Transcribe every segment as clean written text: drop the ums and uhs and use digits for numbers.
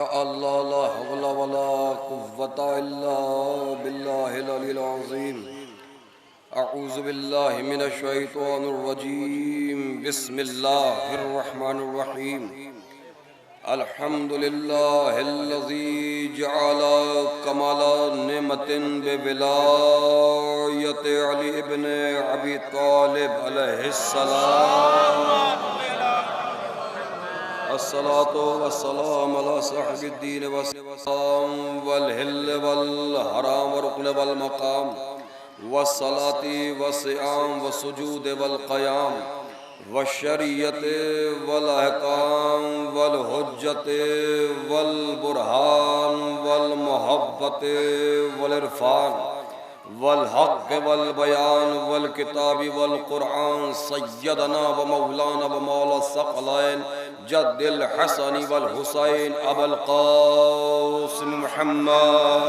अल्लाह ला हौला वला कुव्वता इल्ला बिल्लाहिल अलील अज़ीम। अऊज़ु बिल्लाहि मिनश शैतानिर रजीम। बिस्मिल्लाहिर रहमानिर रहीम। अल्हम्दुलिल्लाहिल्लज़ी जअला कमाला नेमतिन बिविलायति अली इब्न अबी तालिब अलैहिस्सलाम। अस्सलातु वस्सलाम अला साहिबिद्दीन वस्सलाम वल हिल्ल वल हराम रुकन वल मकाम वस्सलाती वस्सियाम वस्सुजूद वल क़याम वश्शरीयत वल अहकाम वल हुज्जत वल बुरहान वल मुहब्बत वल इरफान वल हक़ वल बयान वल किताबी वल कुरान सय्यदना व मौलाना व मौला सकलैन जद्दिल हसनी वल हुसैन अबुल क़ासिम मुहम्मद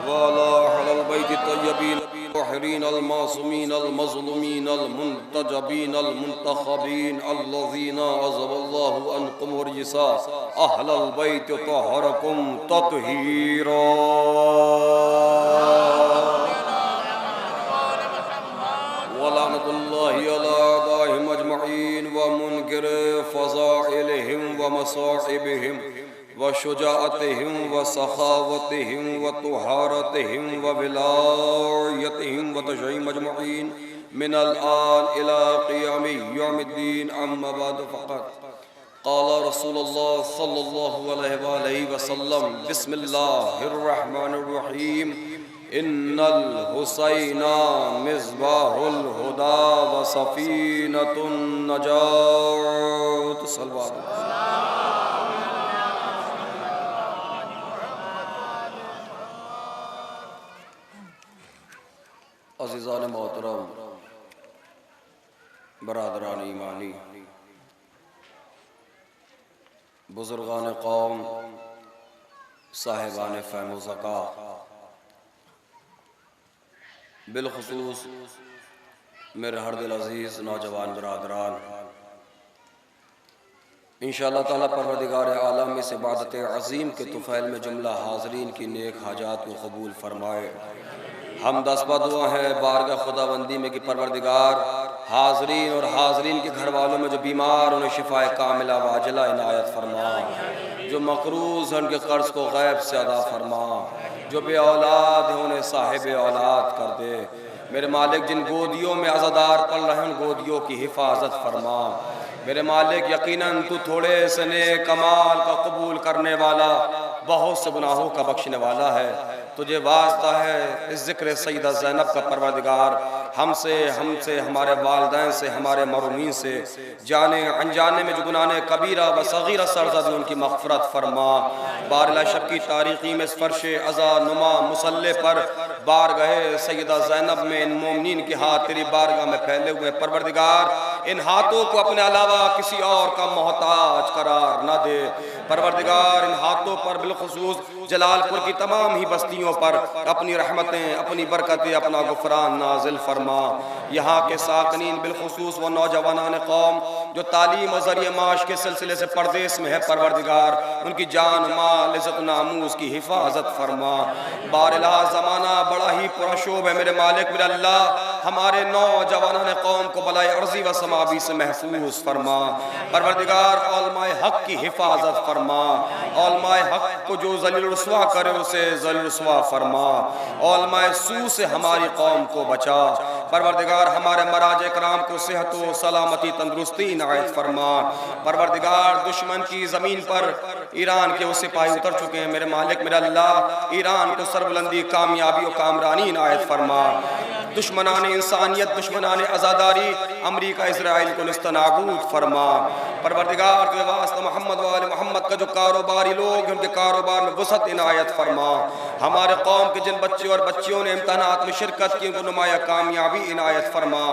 वाला अहलल बैत तय्यबीन ताहिरीन अल मासूमीन अल मज़लूमीन अल मुंतजबीन अल मुंतखबीन अल्लज़ीना अज़हबल्लाहु अन्कुम रिजा अहलल बैत तहरकुम तत्हीरा। वलानतुल्लाहि अला आदाइहिम अजमईन व मुनकिर फ़ज़ाइलिहिम व मसाइबिहिम व शुजाअतिहिम व सखावतिहिम व तुहारतिहिम व विलायतिहिम व तशय्युम अजमईन मिनल आन इला क़ियामि यौमिद्दीन अम्मा बाद फ़क़त क़ाल रसूलुल्लाह सल्लल्लाहु अलैहि वसल्लम बिस्मिल्लाहिर रहमानिर रहीम इन्नल हुसैना मिस्बाहुल हुदा व सफ़ीनतुन नजात। अज़ीज़ान मोहतरम, बरादरान ईमानी, बुज़ुर्गान कौम, साहिबान फ़हम व ज़का, बिलख़ुसूस मेरे हर दिल अज़ीज़ नौजवान बरादरान, इंशाअल्लाह ताला परवरदिगार आलम इस इबादत अज़ीम के तुफ़ैल में जुमला हाज़रीन की नेक हाजात को कबूल फरमाए। हम दसबा दुआ है बारगाह खुदाबंदी में कि परवरदिगार हाज़रीन और हाज़रीन के घर वालों में जो बीमार उन्हें शिफाए कामिला वाजिला इनायत फरमा, जो मक़रूज़ हैं उनके कर्ज़ को गैब से अदा फरमा, जो बे औलाद हैं उन्हें साहिब औलाद कर दे। मेरे मालिक जिन गोदियों में अज़ादार पल रहे हैं उन गोदियों की हिफाजत फरमा। मेरे मालिक यकीनन तू थोड़े से नेक कमाल का कबूल करने वाला, बहुत से गुनाहों का बख्शने वाला है। तुझे वास्ता है इस ज़िक्र सैयदा ज़ैनब का परवरदिगार हमसे हमारे वालिदैन से हमारे मरूमीन से जाने अनजाने में जो गुनाह कबीरा व सगीरा सरज़द उनकी मग़फ़िरत फरमा। बारला शब की तारीख़ी में इस फ़र्श अज़ा नुमा मुसल्ले पर बारगाह सैयदा ज़ैनब में इन मोमिनीन के हाथ तेरी बारगाह में फैले हुए परवरदिगार इन हाथों को अपने अलावा किसी और का मोहताज करार न दे। परवरदिगार इन हाथों पर बिलखुसूस जलालपुर की तमाम ही बस्तियों पर अपनी रहमतें, अपनी बरकतें, अपना गुफरान नाजिल फरमा। यहाँ के साकनीन बिलखुसूस व नौजवानान कौम जो तालीम और ज़रिए माश के सिलसिले से परदेश में है परवरदिगार उनकी जान माल इज़्ज़त नामूस की हिफाजत फरमा। बारला ज़माना बड़ा ही पुरशोभ है मेरे मालिक मेरे अल्लाह, हमारे नौजवानान कौम को बलाए अर्ज़ी व समावी से महफूज फरमा। परवरदिगार औलमाए हक़ की हिफाजत फरमा, औलमाए हक़ को जो ज़लील रुस्वा करे उसे ज़लील रुस्वा फरमा, औलमाए सू से हमारी कौम को बचा। परवरदिगार हमारे मराज कराम को सेहत व सलामती तंदुरुस्ती इनायत फरमा। परवरदिगार दुश्मन की ज़मीन पर ईरान के वो सिपाही उतर चुके हैं मेरे मालिक मेरा अल्लाह, ईरान को सरबुलंदी कामयाबी और कामरानी इनायत फरमा। दुश्मनाने इंसानियत, दुश्मनाने आज़ादारी अमरीका इसराइल को निस्तनाबूद फरमा। परवरदिगार के वास्ते मोहम्मद वाले मोहम्मद का जो कारोबारी लोग हैं उनके कारोबार में वसअत इनायत फरमा। हमारे कौम के जिन बच्चे और बच्चियों ने इम्तहानात में शिरकत की उनको नुमाया कामयाबी इनायत फरमा।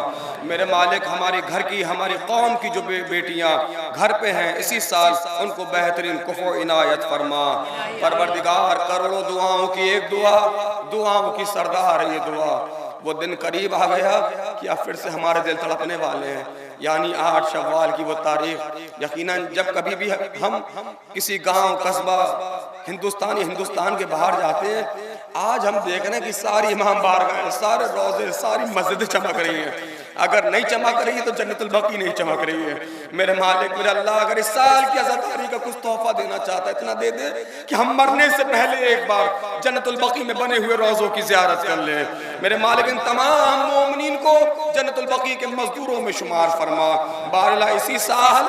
मेरे मालिक हमारे घर की हमारी कौम की जो बेटियाँ घर पे हैं इसी साल उनको बेहतरीन कुफ़ो इनायत फरमा। परवरदिगार करोड़ों दुआओं की एक दुआ, दुआओं की सरदार ये दुआ वो दिन करीब आ गया कि अब फिर से हमारे दिल तड़पने वाले हैं, यानी 8 शव्वाल की वो तारीख। यकीनन जब कभी भी हम किसी गांव कस्बा हिंदुस्तान के बाहर जाते हैं, आज हम देख रहे हैं कि सारी इमाम बारगाह, सारे रोजे, सारी मस्जिदें चमक रही हैं। अगर नहीं चमक रही है तो जन्नतुल बकी नहीं चमक रही है। मेरे मालिक मेरे अल्लाह अगर इस साल की अज़ादारी का कुछ तोहफा देना चाहता है, इतना दे दे कि हम मरने से पहले एक बार जन्नतुल बकी में बने हुए रोज़ों की ज़ियारत कर ले। मेरे मालिक इन तमाम मोमिनीन को जन्नतुल बकी के मजदूरों में शुमार फरमा। बारला इसी साल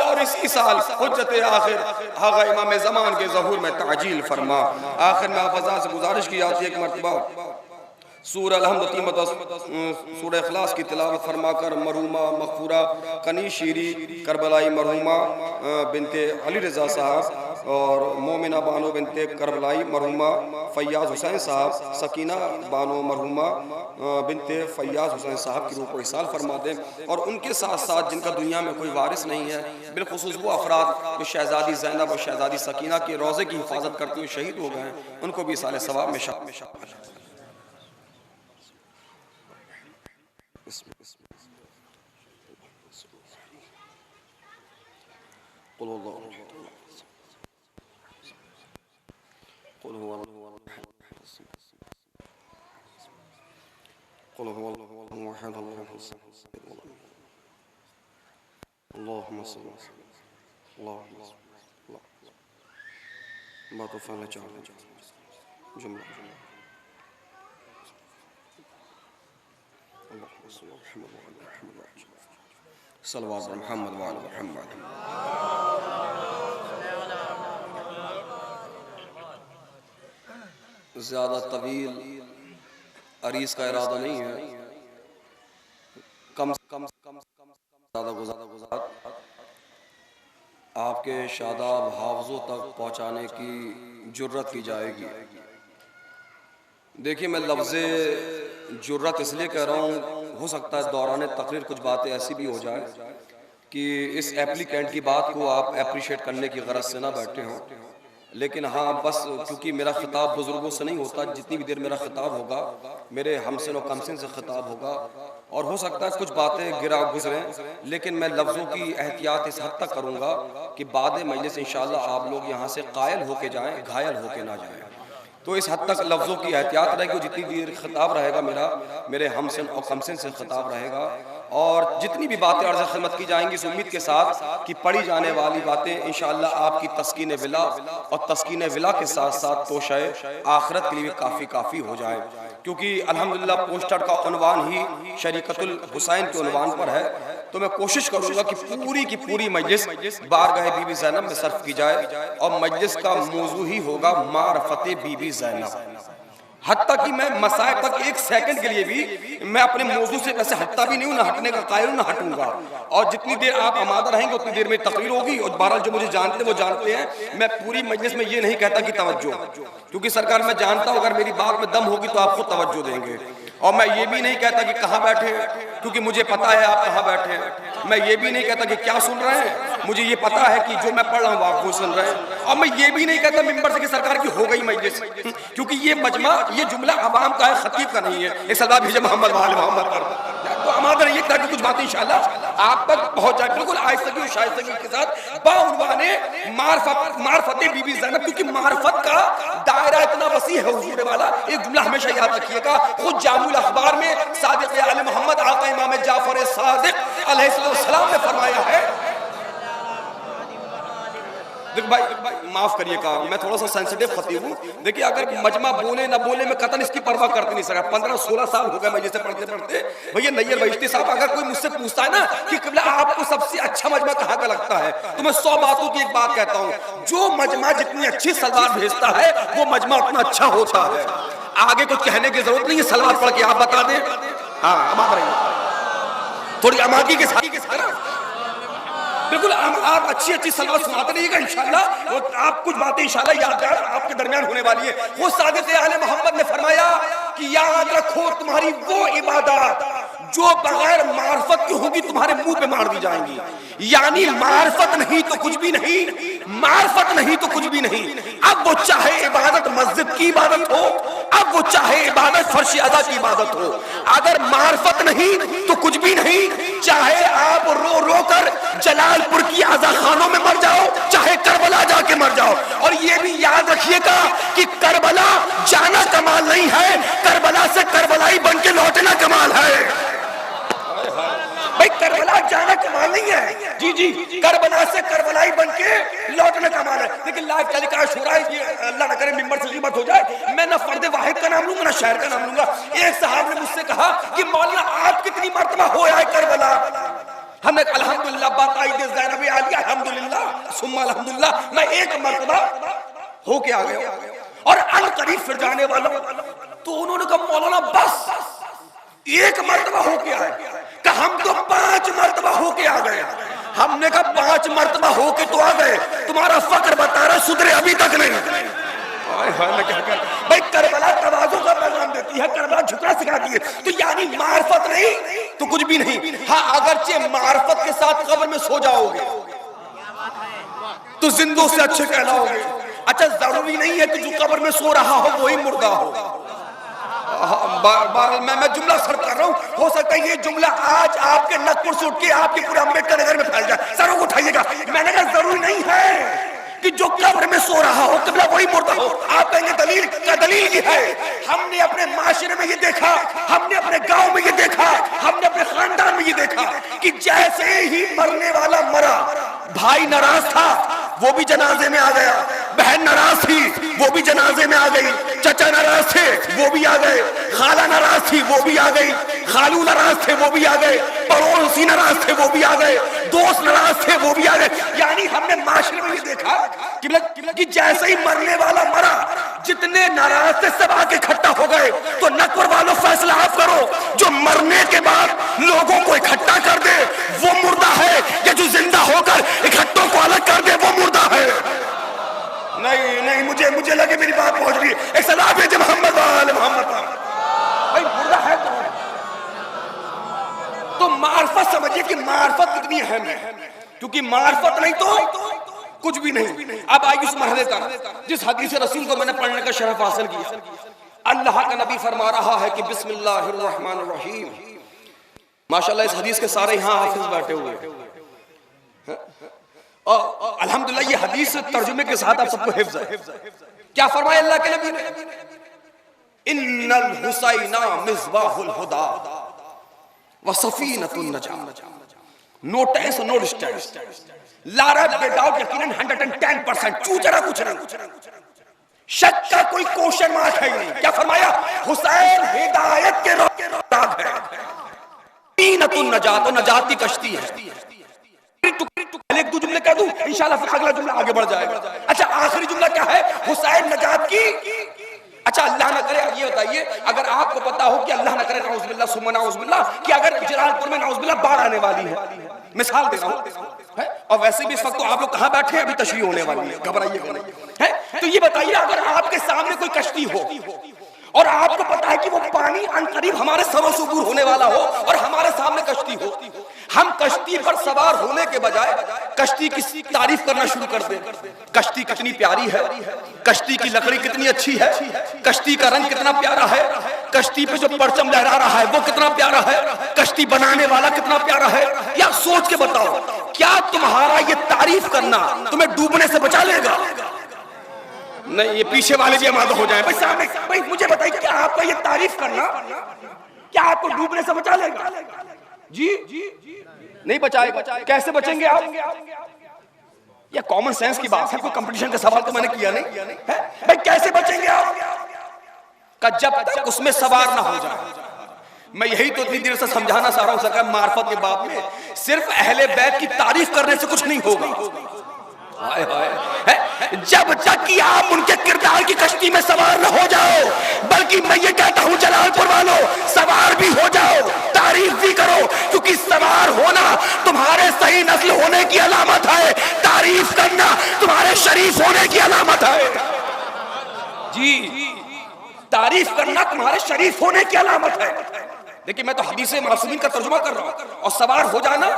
और इसी साल हुज्जत आखिर आगा इमाम ज़मान के ज़हूर में ताजील फरमा। आखिर में हाफ़िज़ा से गुजारिश की जाती है, एक मरतबा सूरह अल-हम्द सूरह इखलास की तिलावत फरमाकर मरहूमा मग़फ़ूरा कनीशीरी करबलाई मरहूमा बिनते अली रज़ा साहब और मोमिना बानो बिनते करबलाई मरहूमा फ़ैयाज़ हुसैन साहब, सकीना बानो मरहूमा बिनते फ़ैयाज़ हुसैन साहब की रूह को इसाल फरमा दें। और उनके साथ साथ जिनका दुनिया में कोई वारिस नहीं है, बिलखुसूस वो अफराद जो शहज़ादी ज़ैनब और शहज़ादी सकीना के रोज़े की हिफाजत करते हुए शहीद हो गए हैं, उनको भी इसाले सवाब में शामिल। सल्लल्लाहु अलैहि मुहम्मद व आले मुहम्मद। ज़्यादा तवील अरीस का इरादा नहीं है, कम ज़्यादा गुज़ार आपके शादाब हाफ़ज़ों तक पहुँचाने की जुर्रत की जाएगी। देखिए, मैं लफ्ज़े जुर्रत इसलिए कह रहा हूँ, हो सकता है दौरान तकरीर कुछ बातें ऐसी भी हो जाए कि इस एप्लीकेंट की बात को आप अप्रिशिएट करने की गरज से ना बैठे हों, लेकिन हाँ बस क्योंकि मेरा खिताब बुजुर्गों से नहीं होता, जितनी भी देर मेरा खिताब होगा मेरे हमसिन और कमसिन से खिताब होगा, और हो सकता है कुछ बातें गिरा गुजरें, लेकिन मैं लफ्ज़ों की एहतियात इस हद तक करूँगा कि बाद मजलिस इंशाअल्लाह आप लोग यहाँ से कायल होके जाएँ, घायल होके ना जाएँ। तो इस हद तक लफ्ज़ों की एहतियात रहेगी। जितनी देर खिताब रहेगा मेरे हमसिन और कमसिन से खिताब रहेगा, और जितनी भी बातें अर्ज़ ख़िदमत की जाएंगी इस उम्मीद के साथ कि पढ़ी जाने वाली बातें इंशाअल्लाह आपकी तस्कीन विला और तस्कीन विला के साथ साथ तोशे आखिरत के लिए काफ़ी हो जाए। क्योंकि अल्हम्दुलिल्लाह पोस्टर का उन्वान ही शरीकतुल हुसैन के उन्वान पर है, तो मैं कोशिश करूँगा कि पूरी की पूरी मजलिस बारगाह बीबी ज़ैनब में सर्फ की जाए, और मजलिस का मौजू ही होगा मारफते बीबी ज़ैनब। हत्ता कि मैं मसाइब तक एक सेकंड के लिए भी मैं अपने मौजू से वैसे हटता भी नहीं हूँ, ना हटने का कायल ना हटूंगा। और जितनी देर आप आमादा रहेंगे उतनी देर में तकरीर होगी। और बहरहाल जो मुझे जानते हैं वो जानते हैं, मैं पूरी मजलिस में ये नहीं कहता कि तवज्जो, क्योंकि सरकार मैं जानता हूँ अगर मेरी बात में दम होगी तो आप खुद तवज्जो देंगे। और मैं ये भी नहीं कहता कि कहाँ बैठे, क्योंकि मुझे पता है आप कहाँ बैठे हैं। मैं ये भी नहीं कहता कि क्या सुन रहे हैं, मुझे ये पता है कि जो मैं पढ़ रहा हूँ आप वो सुन रहे हैं। और मैं ये भी नहीं कहता मिंबर से कि सरकार की हो गई मजलिस, क्योंकि ये मजमा ये जुमला अवाम का है, खतीब का नहीं है। इस अल्लाह भेजे मोहम्मद वाले मोहम्मद पर। तो हमारा ये ताकि कुछ बातें इंशाअल्लाह आप तक पहुंच जाए, बिल्कुल आहिस्तगी और शाइस्तगी के साथ बाउनवाने मारफते बीबी ज़ैनब, क्योंकि मारफत का दायरा इतना वसी है हुजूर वाला। एक जुमला हमेशा याद रखिएगा, खुद जामुल अखबार में सादिक आले मोहम्मद आका इमाम जाफर सादिक अलैहिस्सलाम ने फरमाया है। देखो भाई माफ करिएगा, मैं थोड़ा सा सेंसिटिव खतीब हूँ। देखिए अगर मजमा बोले ना बोले मैं कतन इसकी परवाह करते नहीं सका। 15-16 साल हो गए मजलिस से पढ़ते पढ़ते। भैया नैयर वहिश्ती साहब अगर कोई मुझसे पूछता है ना कि क़िबला आपको सबसे अच्छा मजमा कहाँ का लगता है, तो मैं 100 बातों की एक बात कहता हूँ, जो मजमा जितनी अच्छी सलवार भेजता है वो मजमा उतना अच्छा होता है। आगे कुछ कहने की जरूरत नहीं है, सलवार पढ़ के आप बता दें। हाँ थोड़ी अमागी के साथ बिल्कुल आप अच्छी सलाह सुनाते रहिएगा इंशाअल्लाह, और आप कुछ बातें इंशाअल्लाह यादगार आपके दरमियान होने वाली है। वो सादिक़ आले मोहम्मद ने फरमाया कि याद रखो तुम्हारी वो इबादत जो बगैर मार्फत की होगी तुम्हारे मुंह पे मार दी जाएंगी। यानी मार्फत नहीं तो कुछ भी नहीं, मार्फत नहीं तो कुछ भी नहीं। अब वो चाहे इबादत मस्जिद की इबादत हो, अब वो चाहे इबादत फर्श अदा की इबादत हो, अगर मार्फत नहीं तो कुछ भी नहीं। चाहे आप रो रो कर जलालपुर की आजा खानों में मर जाओ, चाहे करबला जाके मर जाओ। और ये भी याद रखिएगा कि करबला जाना कमाल नहीं है, करबला से करबलाई बन के लौटना कमाल है। भाई करबला जाना कमाल नहीं है, जी जी, करबला से करबलाई बन के लौटना कमाल है। लेकिन लाइव टेलीकास्ट हो रहा है, ये अल्लाह न करे मिंबर से ग़ीबत हो जाए। मैं ना फर्द वाहिद का नाम लूंगा ना शहर का नाम लूंगा। एक साहब ने मुझसे कहा कि मौलाना आप कितनी मर्तबा हो आए करबला। हमने अल्हम्दुलिल्लाह बताई दे ज़ैनब आलिया अल्हम्दुलिल्लाह सुम्मा अल्हम्दुलिल्लाह, मैं एक मर्तबा होके आ गया और अन करीब फिर जाने वाला। तो उन्होंने कहा मौलाना बस एक मर्तबा होके आए, कि हम तो 5 मर्तबा होके आ गए। हमने कहा 5 मर्तबा होके तो आ गए, तुम्हारा फक्र बता रहा सुधरे अभी तक नहीं। भाई करबला तवाज़ु का पैगाम देती है, करबला झुकना सिखाती है। तो यानी मार्फत नहीं तो कुछ भी नहीं। हाँ, अगरचे मार्फत के साथ कब्र में सो जाओगे तो जिंदों से अच्छे कहलाओगे। अच्छा, जरूरी नहीं है कि जो कब्र में सो रहा हो वही मुर्दा हो। मैं जुमला सर्व कर रहा हूँ, हो सकता है ये जुमला आज आपके नकपुर से उठ के आपके पूरे अम्बेडकर नगर में फैल जाए। सरों को उठाइएगा। मैंने कहा जरूरी नहीं है कि जो कब्र में सो रहा हो किबला वही मुर्दा हो। आप कहेंगे दलील का, दलील ये है हमने अपने माशरे में ये देखा, हमने अपने गांव में ये देखा, हमने अपने खानदान में ये देखा कि जैसे ही मरने वाला मरा, भाई नाराज था वो भी जनाजे में आ गया, बहन नाराज थी वो भी जनाजे में आ गई, चचा नाराज थे वो भी आ गए, खाला नाराज थी वो भी आ गई, खालू नाराज थे वो भी आ गए, पड़ोसी नाराज थे वो भी आ गए, दोस्त नाराज थे वो भी आ गए। यानी हमने माशरे में ये देखा कि जैसे ही मरने वाला मरा, जितने नाराज थे सब आके इकट्ठा हो गए। तो नकवर वालों फैसला आप करो, जो मरने के बाद लोगों को इकट्ठा कर दे वो मुर्दा है, या जो जिंदा होकर इकट्ठों को अलग कर दे वो मुर्दा है। नहीं नहीं, मुझे लगे मेरी बात पहुंच रही है। एक सलाम भेजे मोहम्मद वाले मोहम्मद। भाई मुर्दा है तो मार्फत समझिए कि मार्फत कितनी अहम है, क्योंकि मार्फत नहीं तो कुछ भी नहीं। अब आइए उस मरहले का जिस हदीस रसूल को मैंने पढ़ने का शरफ हासिल किया। अल्लाह का नबी फरमा रहा है कि बिस्मिल्लाहिर्रहमानिर्रहीम। माशाल्लाह इस हदीस के सारे यहाँ हाफिज बैठे हुए हैं और अल्हम्दुलिल्लाह ये हदीस तर्जुमे के साथ आप सबको हिफ्ज है। क्या फरमाया अल्लाह के नबी ने? इन्नल हुसैना मिस्बाहुल हुदा व सफीनतुन नजात। नो टेंस नो डिस्टेंस, लारा बेडाउट यकीनन 110%, चूचरा कुछ नहीं, शक का कोई क्वेश्चन मार्क है नहीं। क्या फरमाया? हुसैन हिदायत के राग है, सफीनतुन नजात, नजात की कश्ती है। एक दो जुमले कह दूं, इंशाल्लाह फिर अगला जुमला आगे बढ़ जाएगा। अच्छा, आखिरी जुमला क्या है? हुसैन नजात की। अच्छा, अल्लाह न करे ये बताइए, अगर आपको पता हो कि अल्लाह न करे नाउज़ुबिल्लाह सुम्मा नाउज़ुबिल्लाह कि अगर जलालपुर में नाउज़ुबिल्लाह बाढ़ आने वाली है, मिसाल दे रहा हूं, और वैसे भी इस वक्त तो आप लोग कहां बैठे हैं, अभी तशरीह होने वाली है, घबराइएगा नहीं। तो ये बताइए, अगर आपके सामने कोई कश्ती हो और आपको पता है कि वो पानी अनकरीब हमारे सरों से ऊपर होने वाला हो और हमारे सामने कश्ती हो, हम कश्ती पर सवार होने के बजाय कश्ती की तारीफ करना शुरू कर दें। कश्ती कितनी प्यारी है, कश्ती की लकड़ी कितनी अच्छी है, कश्ती का रंग कितना प्यारा है, कश्ती पे जो परचम लहरा रहा है वो कितना प्यारा है, कश्ती बनाने वाला कितना प्यारा है। या सोच के बताओ, क्या तुम्हारा ये तारीफ करना तुम्हें डूबने से बचा लेगा? नहीं, ये पीछे वाले भी आमादा हो जाए। भाई सामने, भाई मुझे बताइए, क्या आपका ये तारीफ करना क्या आपको डूबने से बचा लेगा? जी नहीं बचाएगा। कैसे बचेंगे आप? ये कॉमन सेंस की बात है, कोई कंपटीशन का सवाल तो मैंने किया नहीं है। भाई कैसे बचेंगे आप? का जब तक उसमें सवार ना हो जाए। मैं यही तो इतनी देर से समझाना चाह रहा हूं सरकार, मार्फत के बाप में सिर्फ अहले बैत की तारीफ करने से कुछ नहीं होगा। हाय हाय, जब तक कि आप उनके किरदार की कश्ती में सवार न हो जाओ, बल्कि मैं ये कहता हूं जलालपुर वालों, सवार भी हो जाओ, तारीफ भी करो, क्योंकि सवार होना तुम्हारे सही नस्ल होने की अलामत है, तारीफ करना तुम्हारे शरीफ होने की अलामत है। जी, तारीफ करना तुम्हारे शरीफ होने की अलामत है। लेकिन मैं तो हदीस मासूमीन का तर्जुमा कर रहा हूँ। और सवार हो जाना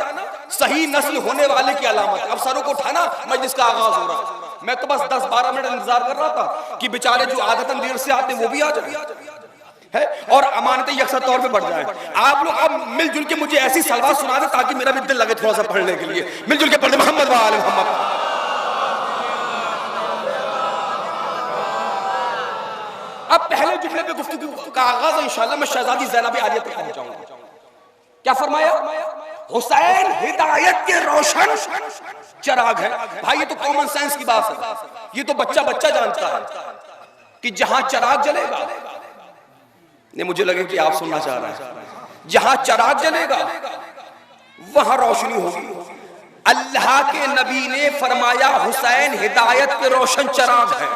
सही नस्ल होने वाले की अलामत। अब सरों को उठाना मजलिस का आगाज हो रहा। मैं तो बस 10-12 मिनट इंतजार कर रहा था कि बेचारे जो आदतन देर से आते वो भी आ जाए है और अमानतें यकसा तौर पे बढ़ जाए। आप लोग अब मिलजुल के मुझे ऐसी सलवात सुना दे ताकि मेरा भी दिल लगे थोड़ा सा पढ़ने के लिए। मिलजुल के पढ़े मोहम्मद व आले मोहम्मद। अब पहले जुमले पे गुफ्तगू का आगाज इंशाअल्लाह मैं शहजादी ज़ैनब आलिया तक पहुंचाऊंगा। क्या फरमाया? हुसैन हिदायत के रोशन चिराग है। भाई ये तो कॉमन सेंस की बात है, ये तो बच्चा बच्चा जानता है कि जहां चिराग जलेगा, नहीं मुझे लगे कि आप सुनना चाह रहे हैं, जहां चिराग जलेगा वहां रोशनी होगी। अल्लाह के नबी ने फरमाया हुसैन हिदायत के रोशन चिराग है,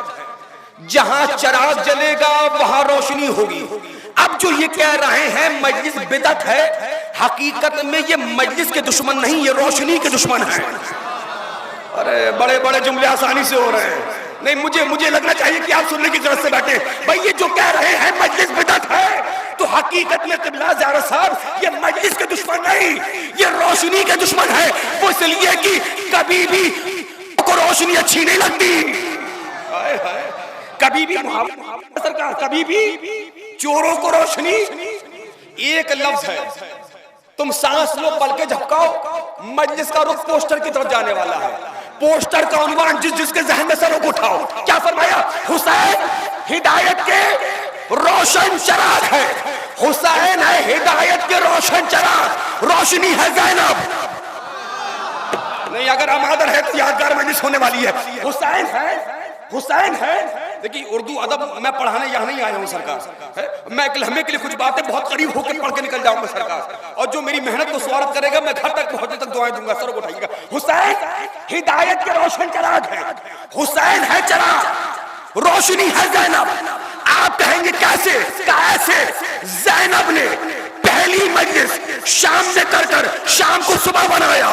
जहां चिराग जलेगा वहां रोशनी होगी। अब जो ये कह रहे हैं मजलिस बिदअत है, हकीकत में ये मजलिस के दुश्मन नहीं, ये रोशनी के दुश्मन है। अरे बड़े बड़े जुमले आसानी से हो रहे हैं। नहीं मुझे लगना चाहिए कि आप सुनने की जरूरत से बैठे। भाई ये जो कह रहे हैं मजलिस बिदअत है, तो हकीकत में क़िबला ज़ारा साहब ये मजलिस के दुश्मन नहीं, ये रोशनी के दुश्मन है। वो इसलिए कि कभी भी को रोशनी अच्छी नहीं लगती। कभी भी सरकार, कभी भी चोरों को रोशनी, एक लफ्ज है, तुम सांस लो पल के झपकाओ, मजलिस का रुख पोस्टर की तरफ जाने वाला है। पोस्टर का उन्वान जिसके जहन में से रुख उठाओ। क्या फरमाया? हुसैन हिदायत के रोशन चिराग है। हुसैन है हिदायत के रोशन चिराग, रोशनी है ज़ैनब। नहीं अगर अमादर है तो यादगार मजलिस होने वाली है। हुसैन है, हुसैन है। देखिए उर्दू अदब मैं पढ़ाने यहाँ नहीं आया हूँ सरकार, मैं एक लम्हे के लिए कुछ बातें बहुत करीब होकर पढ़ के निकल जाऊंगा सरकार, और जो मेरी मेहनत को स्वागत करेगा मैं घर तक पहुंचने तक दुआएं दूंगा। सर उठाइएगा। हुसैन हिदायत के रोशन चिराग है, हुसैन है चिराग, रोशनी है ज़ैनब। आप कहेंगे कैसे? कैसे? ज़ैनब ने पहली मजलिस शाम में कर शाम को सुबह बनाया।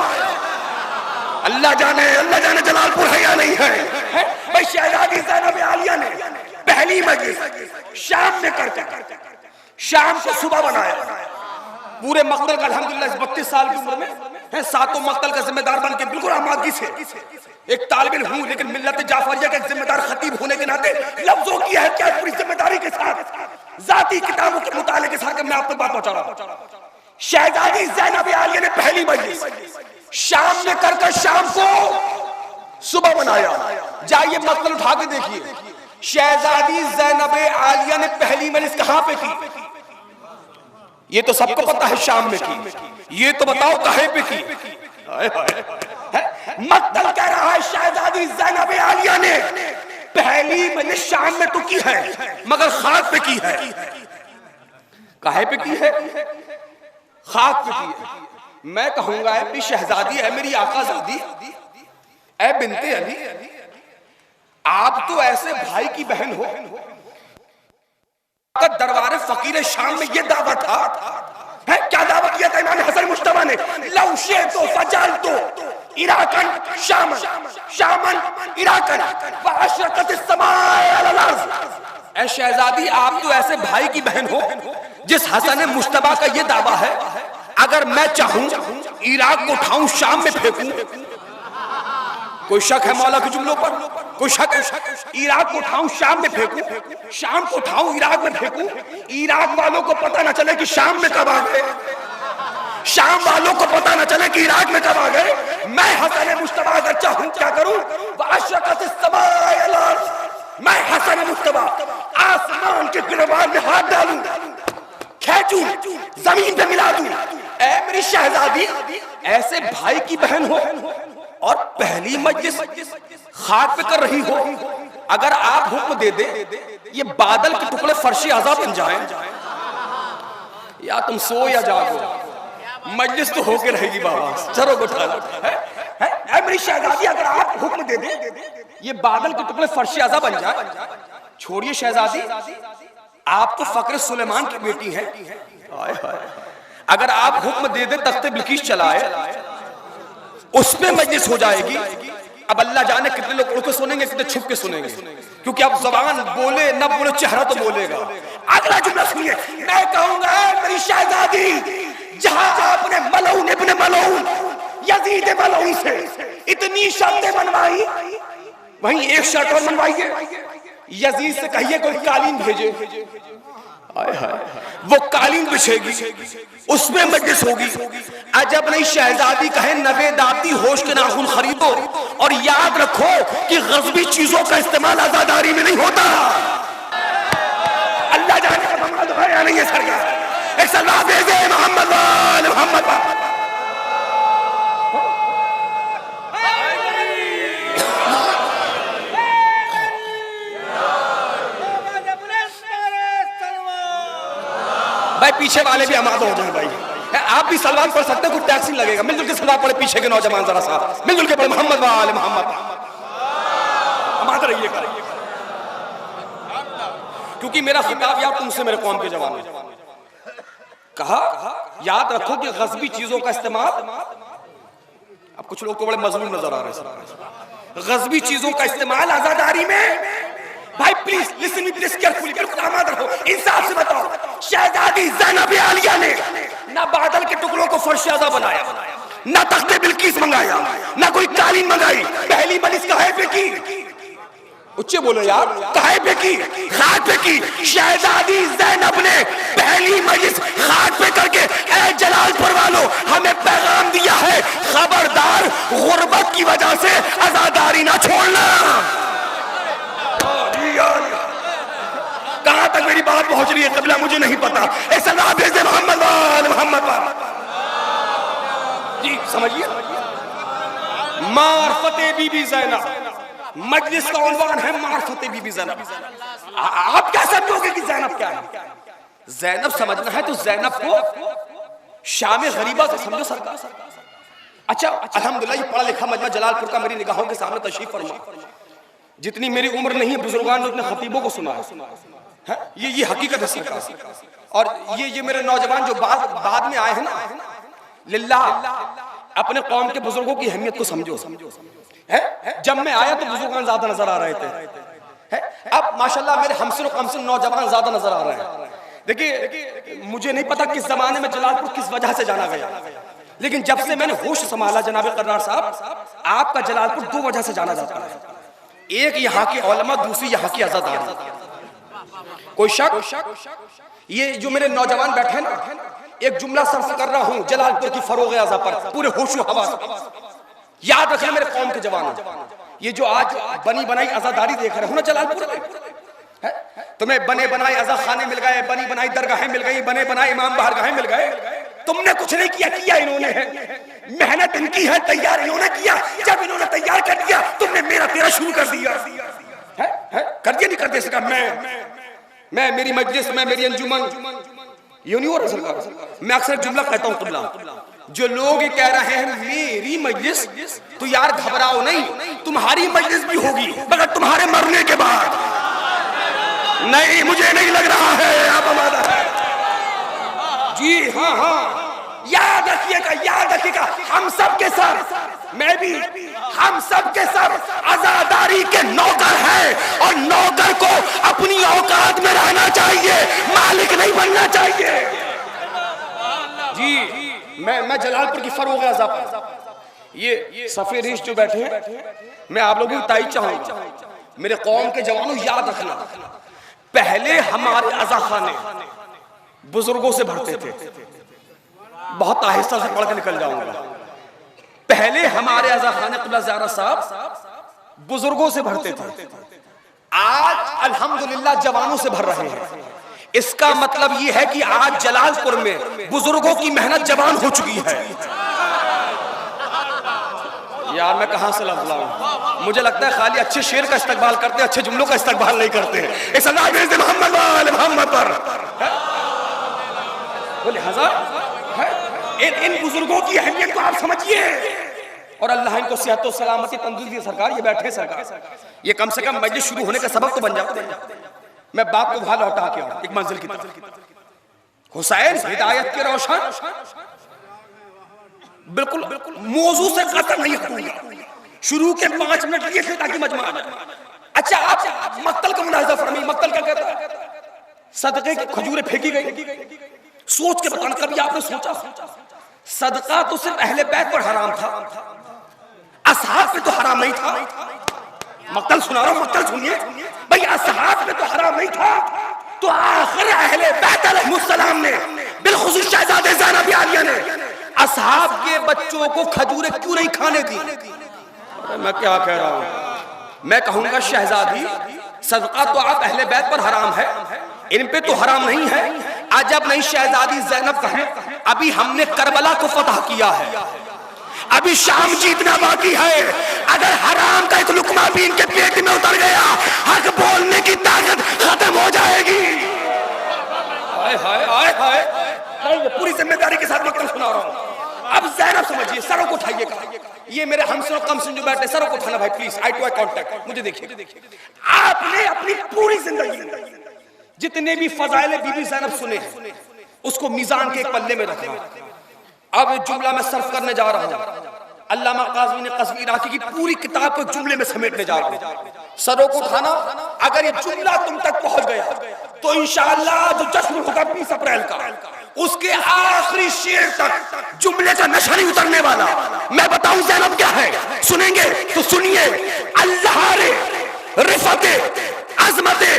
अल्लाह जाने जलालपुर है या नहीं है। भाई शहजादी ज़ैनब आलिया ने पहली मजलिस शाम में कर शाम को सुबह बनाया। पूरे मकतल का अल्हम्दुलिल्लाह 32 साल की उम्र में है, सातों मकतल का जिम्मेदार बन के बिल्कुल आमादगी से एक तालिब इल्म हूं, लेकिन मिल्लत जाफरिया का एक जिम्मेदार खतीब होने के नाते लफ्जों की है क्या पूरी जिम्मेदारी के साथ जाती किताबों के मुताले के साथ मैं आपको बात पहुंचा रहा हूं। शहजादी ज़ैनब आलिया ने पहली मजलिस शाम में कर शाम को सुबह बनाया। जाइए मकतल उठा के देखिए, शहजादी ज़ैनब आलिया ने पहली मजलिस कहां पे की? ये तो सबको पता है शाम में की, ये तो बताओ कहे पे की? मकतल कह रहा है शहजादी ज़ैनब आलिया ने पहली मजलिस शाम में तो की है, मगर खाक पे की है। कहे पे की है? खाक पे की है। मैं कहूंगा ऐ शहजादी, है मेरी आकाज़ादी, ऐ बिनते अली, आप तो ऐसे भाई की बहन हो। दरबार फकीर शाम में ये दावा था है, क्या दावा किया था इमाम हसन मुश्तबा ने? लौशे तो फजल तो इराकन शामन, शामन इराकन वाशरकत समाए अल अर्ज़। ऐ शहजादी आप तो ऐसे भाई की बहन हो जिस हसन मुश्तबा का ये दावा है, अगर मैं चाहूं इराक को उठाऊं शाम में फेंकूं। कोई शक है मौला के जुमलों पर? कोई शक है? इराक को उठाऊं शाम में फेंकूं, शाम को उठाऊं इराक में फेंकूं, इराक वालों को पता ना चले कि शाम में कब आ गए, शाम वालों को पता ना चले कि इराक में कब आ गए। मैं हसन मुश्तबा अगर चाहूं क्या करूं? वाशरकत समाए अल अर्ज़, मैं हसन मुश्तबा आसमान के गिरबान में हाथ डालूं, खेचूं, जमीन पे मिला दूं। ऐ मेरी शहजादी, ऐसे भाई की बहन हो और पहली मजलिस खाक पे कर रही हो, अगर आप हुक्म दे दे ये बादल के टुकड़े फर्श आज़ा बन जाएं, या तुम सो या जागो, मजलिस तो होके रहेगी बाबा। चलो उठा लो। ऐ मेरी शहजादी, अगर आप हुक्म दे दे ये बादल के टुकड़े फर्श आज़ा बन जाए। छोड़िए शहजादी, आप तो फक्र सुलेमान की बेटी हैं। अगर आप हुक्म दे दे तख्ते बिल्किस चलाए, उस पे मजलिस हो जाएगी। अब अल्लाह जाने कितने लोग उड़ के सुनेंगे, कितने छुप के सुनेंगे, क्योंकि अब जबान बोले न बोले चेहरा तो बोलेगा। अगला जुमला सुनिए, मैं कहूंगा मेरी शहजादी, जहां आपने मलऊन इब्ने मलऊन यजीद मलऊन से इतनी शर्तें बनवाई, वहीं एक शर्त और बनवाइए, यजीद से कहिए कोई कालीन भेजे। हाय हाय, वो कालीन बिछेगी, उसमें मजलिस होगी। अजब नहीं शहजादी कहे नवेदाती होश के नाखून खरीदो, और याद रखो कि गज़बी चीजों का इस्तेमाल आजादारी में नहीं होता। अल्लाह जाने का मामला तो है या नहीं है सरकार। एक सलाह भेजे मोहम्मद वाले मोहम्मद वाले। भाई पीछे वाले भी आमाद हो जाए भाई, आप भी सलवार पढ़ सकते हैं, कुछ टैक्स नहीं लगेगा। मिलजुल के सलवार पढ़े पीछे के नौजवान, जरा सा मिलजुल के पढ़े मोहम्मद वाले मोहम्मद। आमाद रहिएगा, क्योंकि मेरा खिताब यार तुमसे मेरे कौम के जवान में कहा, याद रखो कि गज़बी चीजों का इस्तेमाल, अब कुछ लोग तो बड़े मजलूम नजर आ रहे हैं, गज़बी चीजों का इस्तेमाल आजादारी में। भाई please listen me please carefully, बिल्कुल आमाद रहो, इंसाफ से बताओ, शहजादी ज़ैनब आलिया ने ना बादल के टुकड़ों को फर्श-ए-आज़ा बनाया, ना तख्ते बिल्किस मंगाया, ना कोई कालीन मंगाई, पहली मजलिस कहे पे की, उच्चे बोलो यार, कहे पे की, खाट पे की। शहजादी ज़ैनब ने पहली मजलिस खाट पे करके ऐ जलालपुर वालों हमें पैगाम दिया है, खबरदार गुर्बत की वजह से आजादारी ना छोड़ना। कहां तक मेरी बात पहुंच रही है कबला मुझे नहीं पता। ऐसा ना भेज दे मोहम्मद वाले मोहम्मद वाले जी, समझिए। मार्फते बीबी ज़ैनब, मजलिस का उन्वान है मार्फते बीबी ज़ैनब। आप क्या समझोगे कि ज़ैनब क्या है? ज़ैनब समझना है तो ज़ैनब को शाम गरीबा से समझो सरकार। अच्छा अल्हम्दुलिल्लाह ये पढ़ा लिखा मजमा जलालपुर का मेरी निगाहों के सामने तशरीफ फरमा। जितनी मेरी उम्र नहीं है बुजुर्गान ने उतने खतीबों को सुना है, ये हकीकत है सरकार। और ये मेरे नौजवान जो बाद में आए हैं ना, लिल्लाह अपने कौम के बुजुर्गों की अहमियत को समझो। जब मैं आया तो बुजुर्गान ज्यादा नजर आ रहे थे, अब माशाल्लाह मेरे हमसे कमसे नौजवान ज्यादा नजर आ रहे हैं। देखिए मुझे नहीं पता किस जमाने में जलालपुर किस वजह से जाना गया, लेकिन जब से मैंने होश संभाला जनाब कर्रार साहब, आपका जलालपुर दो वजह से जाना जाता है, एक यहाँ की औलमा, दूसरी यहाँ की आजादारी। कोई शक? ये जो मेरे नौजवान बैठे ना, एक जुमला सर्फ कर रहा हूँ जलालपुर की फरोग आज़ा पर पूरे होशो हवास। याद रखना मेरे कौम के जवान, ये जो आज बनी बनाई आजादारी देख रहे हो ना जलालपुर में, तुम्हें बने बनाए आज़ा खाने मिल गए, बनी बनाई दरगाहें मिल गई, बने बनाए इमाम बारगाहें मिल गए। तुमने कुछ नहीं किया इन्होंने है, मेहनत इनकी है, तैयार इन्होंने किया। जब इन्होंने तैयार कर दिया तुमने मेरा तेरा शुरू कर दिया। कर दिया नहीं कर दिया? मैं मेरी मजलिस में मेरी अंजुमन ये नहीं हो रहा सरकार। मैं अक्सर जुमला कहता हूँ कुल्ला, जो लोग ये कह रहे हैं मेरी मजलिस, तो यार घबराओ नहीं, तुम्हारी मजलिस भी होगी मगर तुम्हारे मरने के बाद। नहीं मुझे नहीं लग रहा है आप हमारा जी। हाँ याद रखिएगा हम सब के सर, मैं भी, हम सब के सर आजादारी के नौकर हैं, और नौकर को अपनी औकात में रहना चाहिए, मालिक नहीं बनना चाहिए जी। मैं जलालपुर की फरोग आज़ा पर ये सफेद रीश जो बैठे हैं, मैं आप लोगों की तारीफ चाहूंगा। मेरे कौम के जवानों याद रखना, पहले हमारे आज़ा खाने बुजुर्गों से भरते थे, बहुत आहिस्ता से पढ़ के निकल जाऊंगा। पहले हमारे आज़ा खाने क़िबला ज़ारा साहब बुजुर्गों से भरते थे, आज अल्हम्दुलिल्लाह जवानों से भर रहे हैं। इसका मतलब ये है कि आज जलालपुर में बुजुर्गों की मेहनत जवान हो चुकी है। यार मैं कहां से लफ्ज़ लाऊं? मुझे लगता है खाली अच्छे शेर का इस्तकबाल करते हैं, अच्छे जुमलों का इस्तकबाल नहीं करते हैं। इस अल्लाह भेज दे मोहम्मद वाले मोहम्मद पर। बोले हजार इन बुजुर्गों की अहमियत को आप समझिए, और अल्लाह इनको सेहत और सलामती तंदुरुस्ती सरकार। ये बैठे सरकार, ये कम से कम मजलिस शुरू होने का सबब तो बन जाते। मैं बाप को वहां लौटा के आऊं एक मंजिल की तरफ। हुसैन हिदायत के रोशन, बिल्कुल मौजू से कतई नहीं हटूंगा। शुरू के 5 मिनट लिए थे ताकि मजमा आ जाए। अच्छा आप मक्तल का मुलाहिजा फरमाइए, मक्तल क्या कहता है? सदके की खजूरें फेंकी गई। सोच के बताना, कभी आपने सोचा सदका तो सिर्फ अहले बैत पर हराम था, असहाब पे तो हराम नहीं था। मक्तल सुना रहा हूं, मक्तल सुनिए भाई, असहाब पे तो हराम नहीं था, तो आखिर अहले बैत अलैहिस्सलाम ने बिलखुसूस शहजादे ज़ैनब आलिया ने असहाब के बच्चों को खजूरें क्यों नहीं खाने दी? मैं क्या कह रहा हूं, मैं कहूंगा शहजादी सदका तो आप अहले बैत पर हराम है, इन पे तो हराम नहीं है। अजब नहीं शहजादी ज़ैनब कहें अभी हमने करबला को फतह किया है, अभी शाम जीतना बाकी है। अगर हराम का एक लुकमा भी इनके पेट में उतर गया, हक बोलने की ताकत खत्म हो जाएगी। हाय हाय हाय हाय, पूरी जिम्मेदारी के साथ मक्तल सुना रहा हूं। अब ज़ैनब समझिए, सरों को उठाइएगा, ये मेरे हमसे कम से जो बैठे सरों को उठाना भाई please, eye to eye contact, मुझे देखिए। आपने अपनी पूरी जिंदगी जितने भी फजाइल बीबी ज़ैनब सुने उसको मीजान के एक पल्ले में रखा। अब जुमला मैं सर्फ करने जा रहा हूं, अल्लामा काज़वी ने क़ज़वी इराक़ी की पूरी किताब को जुमले में समेटने जा रहा हूं। सरों को उठाना, अगर ये जुमला तुम तक पहुंच गया तो इंशाअल्लाह जो जश्न होगा 20 अप्रैल का, उसके आखिरी शेर तक जुमले का नशा नहीं उतरने वाला। मैं बताऊं ज़ैनब क्या है, सुनेंगे तो सुनिए। अल्लाह रे रिफते अजमते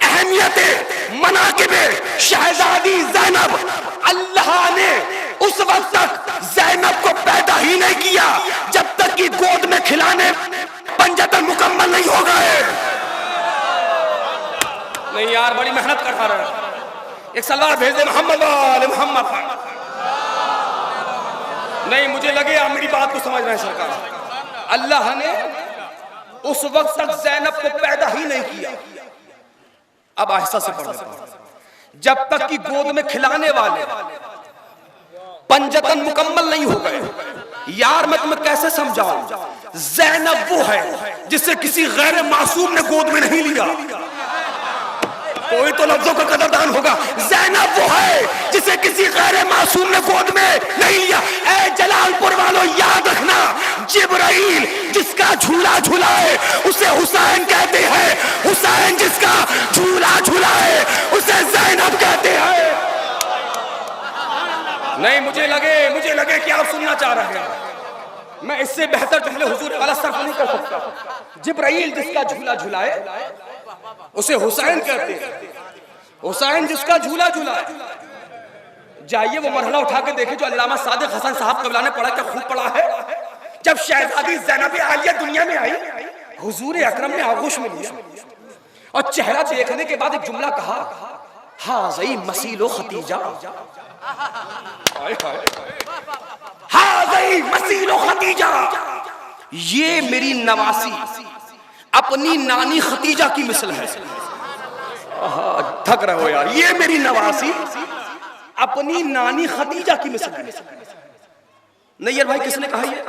अहमियते मनाकिबे शहजादी ज़ैनब, अल्लाह ने उस वक्त तक ज़ैनब को पैदा ही नहीं किया जब तक कि गोद में खिलाने पंजतन मुकम्मल नहीं हो गए। नहीं यार, बड़ी मेहनत कर रहा है, एक सलाह भेज दे मोहम्मद वाले मोहम्मद। नहीं, मुझे लगे आप मेरी बात को समझ रहे हैं सरकार। अल्लाह ने उस वक्त तक ज़ैनब को पैदा ही नहीं किया, अब आहिस्ता से पढ़ जब तक कि गोद में खिलाने वाले पंजतन मुकम्मल नहीं हो गए। यार मैं तुम्हें कैसे समझाऊं, ज़ैनब वो है जिसे किसी गैर मासूम ने गोद में नहीं लिया। कोई तो लफ्जों का कदरदान होगा। ज़ैनब वो है जिसे किसी गैर मासूम ने गोद में नहीं लिया। ऐ जलालपुर वालों याद रखना, जिब्राइल जिसका झूला झूलाए उसे हुसैन कहते हैं, हुसैन जिसका झूला झूलाए उसे ज़ैनब कहते हैं। नहीं, मुझे लगे कि आप सुनना चाह रहे हैं। मैं इससे बेहतर जुमले हुजूर वाला सर्फ नहीं कर सकता। जिब्राइल जिसका झूला झूलाए उसे हुसैन कहते हैं, हुसैन जिसका झूला झूलाए। जाइए वो मरहला उठा के देखे जो अल्लामा सादिक हसन साहब कबला ने पढ़ा, क्या खूब पढ़ा है। जब शहजादी ज़ैनब आलिया दुनिया में आई, हुजूर अकरम ने आगोश में लिया और चेहरा देखने के बाद एक जुमला कहा, हाज़ी मसीलो खतीजा, हाज़ी मसीलो खतीजा, ये मेरी नवासी अपनी नानी खतीजा की मिसल है। थक रहे हो यार, ये मेरी नवासी अपनी नानी खतीजा की मिसल है। नहीं यार भाई, किसने कहा ये?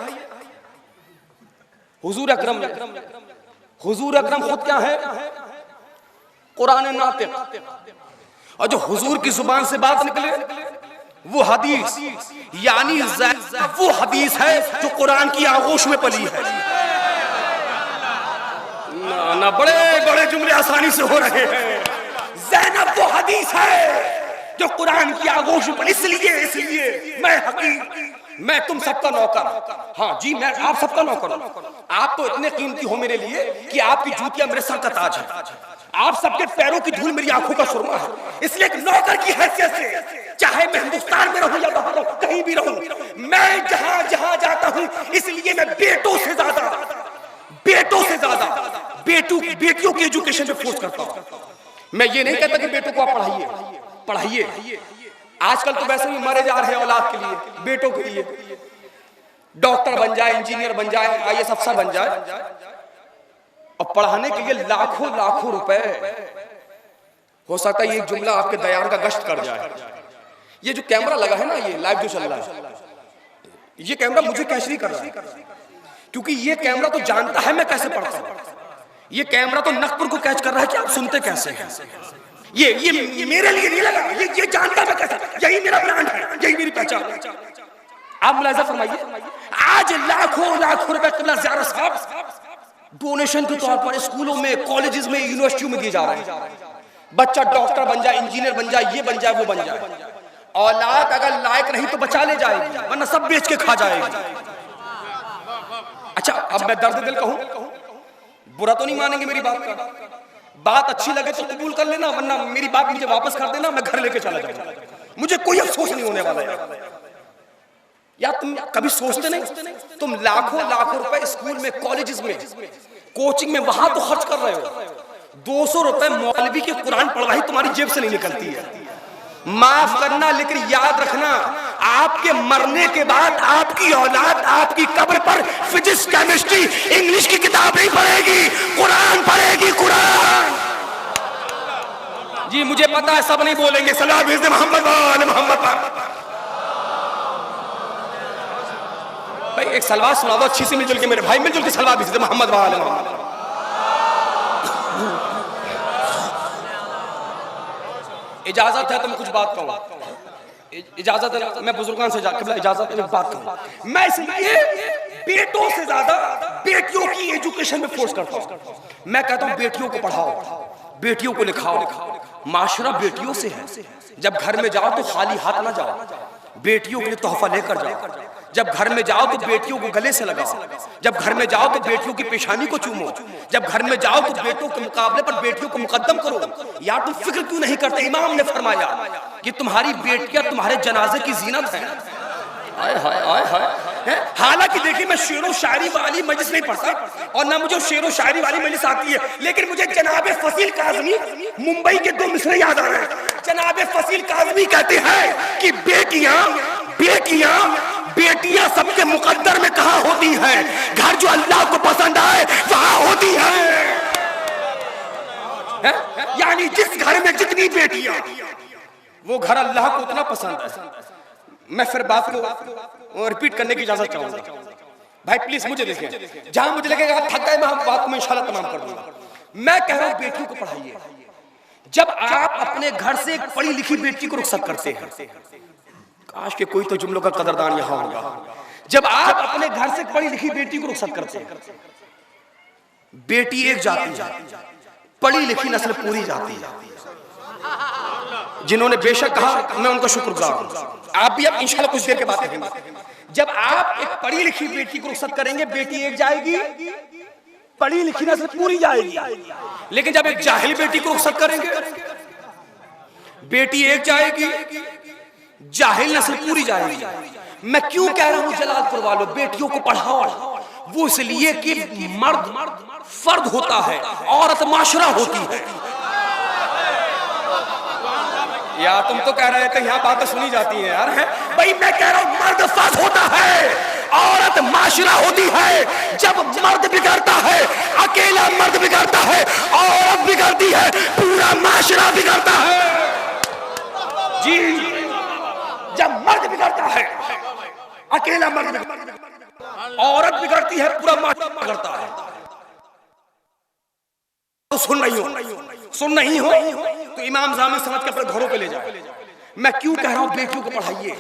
हुजूर अकरम ने। हुजूर अकरम खुद क्या है? कुरान नातिक। और जो हुजूर की जुबान से बात निकले वो हदीस, यानी वो हदीस है जो कुरान की आगोश में पली है। ना बड़े बड़े जुमले आसानी से हो रहे हैं। ज़ैनब वो हदीस है जो कुरान की आगोश में पली। इसलिए मैं तुम सबका नौकर, हाँ जी मैं आप सबका नौकर हूं। आप तो इतने कीमती हो मेरे लिए कि आपकी जूतियां मेरे सर का ताज है, आप सबके पैरों की धूल मेरी आंखों का सुरमा है। इसलिए एक नौकर की हैसियत से, चाहे मैं हिंदुस्तान में रहूं या बाहर रहूं, कहीं भी रहूं, मैं जहां जहां जाता हूं, इसलिए मैं बेटों से ज्यादा बेटियों की एजुकेशन पे फोर्स करता हूं। मैं ये नहीं कहता कि बेटों को आप पढ़ाइए। आजकल तो वैसे भी मरे जा रहे हैं औलाद के लिए, बेटों के लिए। डॉक्टर बन जाए, इंजीनियर बन जाए, IAS अफसर बन जाए, और पढ़ाने के लिए लाखों रुपए। हो सकता है ये जुमला आपके दयान का गश्त कर जाए। ये जो कैमरा लगा है ना, ये लाइव जो चल रहा है, ये कैमरा मुझे कैच नहीं कर रहा है, क्योंकि ये कैमरा तो जानता है मैं कैसे पढ़ता हूं। ये कैमरा तो नकपुर को कैच कर रहा है कि आप सुनते कैसे हैं। ये मेरे लिए नहीं लगा, ये जानता मैं कैसे। यही मेरा ब्रांड है, यही मेरी पहचान है। आप मुलाहिजा फरमाइए, आज लाखों रुपए क़िबला ज़ियारत साहब डोनेशन के तौर पर स्कूलों में, कॉलेजेस में, यूनिवर्सिटियों में दिए जा रहे हैं। बच्चा डॉक्टर बन जाए, इंजीनियर बन जाए, ये बन जाए, वो बन जाए। औलाद अगर लायक नहीं तो बचा ले जाएगी, वरना सब बेच के खा जाएगी। अच्छा, अब मैं दर्द दिल कहूं, बुरा तो नहीं मानेंगे मेरी बात का, बात अच्छी लगे तो कबूल कर लेना, वरना मेरी बात मुझे वापस कर देना, मैं घर लेके चला जाऊंगा, मुझे कोई अफसोस नहीं होने वाला है। या तुम कभी सोचते नहीं, तुम लाखों लाखों रुपए स्कूल में, कॉलेजेस में, कोचिंग में वहां तो खर्च कर रहे हो, 200 रुपए मौलवी की कुरान पढ़वाई तुम्हारी जेब से नहीं निकलती है। माफ करना, लेकिन याद रखना, आपके मरने के बाद आपकी औलाद आपकी कब्र पर फिजिक्स, केमिस्ट्री, इंग्लिश की किताब नहीं पढ़ेगी, कुरान पढ़ेगी, कुरान। जी मुझे पता है सब नहीं बोलेंगे सलाम भेज मोहम्मद वाले मोहम्मद पर। भाई एक सलवार सुना दो अच्छी सी, मिलजुल के मेरे भाई, मिलजुल के सलवार भेज मोहम्मद वाले मोहम्मद। इजाजत है तो मैं कुछ बात कहूं, इजाजत है, मैं बुजुर्गान से इजाजत है बात कहूं। मैं इसलिए बेटों से ज्यादा बेटियों की एजुकेशन में फोर्स करता हूं। मैं कहता हूं बेटियों को पढ़ाओ, बेटियों को लिखाओ, माशरा बेटियों से है। जब घर में जाओ तो खाली हाथ ना जाओ, बेटियों के लिए तोहफा लेकर जाओ। जब घर में जाओ तो बेटियों को गले से लगाओ, जब घर में जाओ तो बेटियों की पेशानी को चूमो, जब घर में जाओ तो बेटों के मुकाबले पर बेटियों को मुकद्दम करो। यार तुम फिक्र क्यों नहीं करते? इमाम ने फरमाया कि तुम्हारी बेटियां तुम्हारे जनाजे की जीनत है। हाय हाय हाय हाय। हालांकि देखिए मैं शेरो शायरी वाली मजलिस नहीं पढ़ता और ना मुझे शेरो शायरी वाली मजलिस आती है, लेकिन मुझे जनाब फसील काज़मी मुंबई के 2 मिसरे याद आ रहे हैं। जनाब फसील काज़मी कहते हैं कि बेटियां सबके मुकद्दर में कहां होती हैं, घर जो अल्लाह को पसंद आए वहां होती है। यानी जिस घर में जितनी बेटियां, वो घर अल्लाह को उतना पसंद है। मैं फिर बात को रिपीट करने की इजाजत चाहूंगा। भाई प्लीज मुझे देखें, जहां मुझे लगेगा थक गए मैं बात को इंशाल्लाह तमाम कर दूंगा। मैं कह रहा हूं बेटियों को पढ़ाइए। जब आप अपने घर से एक पढ़ी लिखी बेटी को रुखसत करते हैं, काश के कोई तो जुमलों का कदरदान यहां होगा। जब आप अपने घर से पढ़ी लिखी बेटी को रुखसत करते हैं, बेटी एक जाति है, पढ़ी लिखी नस्ल पूरी जाती है। जिन्होंने बेशक कहा मैं उनका शुक्रगुजार हूं। आप भी अब इंशाल्लाह कुछ देर के बाद कहेंगे। जब आप एक पढ़ी लिखी बेटी को रुखसत करेंगे, बेटी एक जाएगी, पढ़ी लिखी नस्ल पूरी जाएगी। लेकिन जब एक जाहिल बेटी को रुखसत करेंगे, बेटी एक जाएगी, जाहिल नस्ल पूरी जाएगी। मैं क्यों कह रहा हूं जलालपुर वालों, बेटियों को पढ़ाओ। वो इसलिए कि मर्द फर्द होता है, औरत माशरा होती है। यार तुम तो कह रहे थे यहाँ बातें सुनी जाती हैं यार, है भाई मैं कह रहा हूं मर्द फर्द होता है, औरत माशरा होती है। जब मर्द बिगड़ता है, अकेला मर्द बिगड़ता है, औरत बिगड़ती है, पूरा माशरा बिगड़ता है। जी जब मर्द बिगड़ता है, अकेला मर्द बिगड़ता, औरत बिगड़ती है, पूरा माशरा बिगड़ता है। तो सुन नहीं हो तो इमाम जामिल समझ के अपने घरों पे ले जाओ। मैं क्यों कह रहा हूं बेटियों को पढ़ाइए?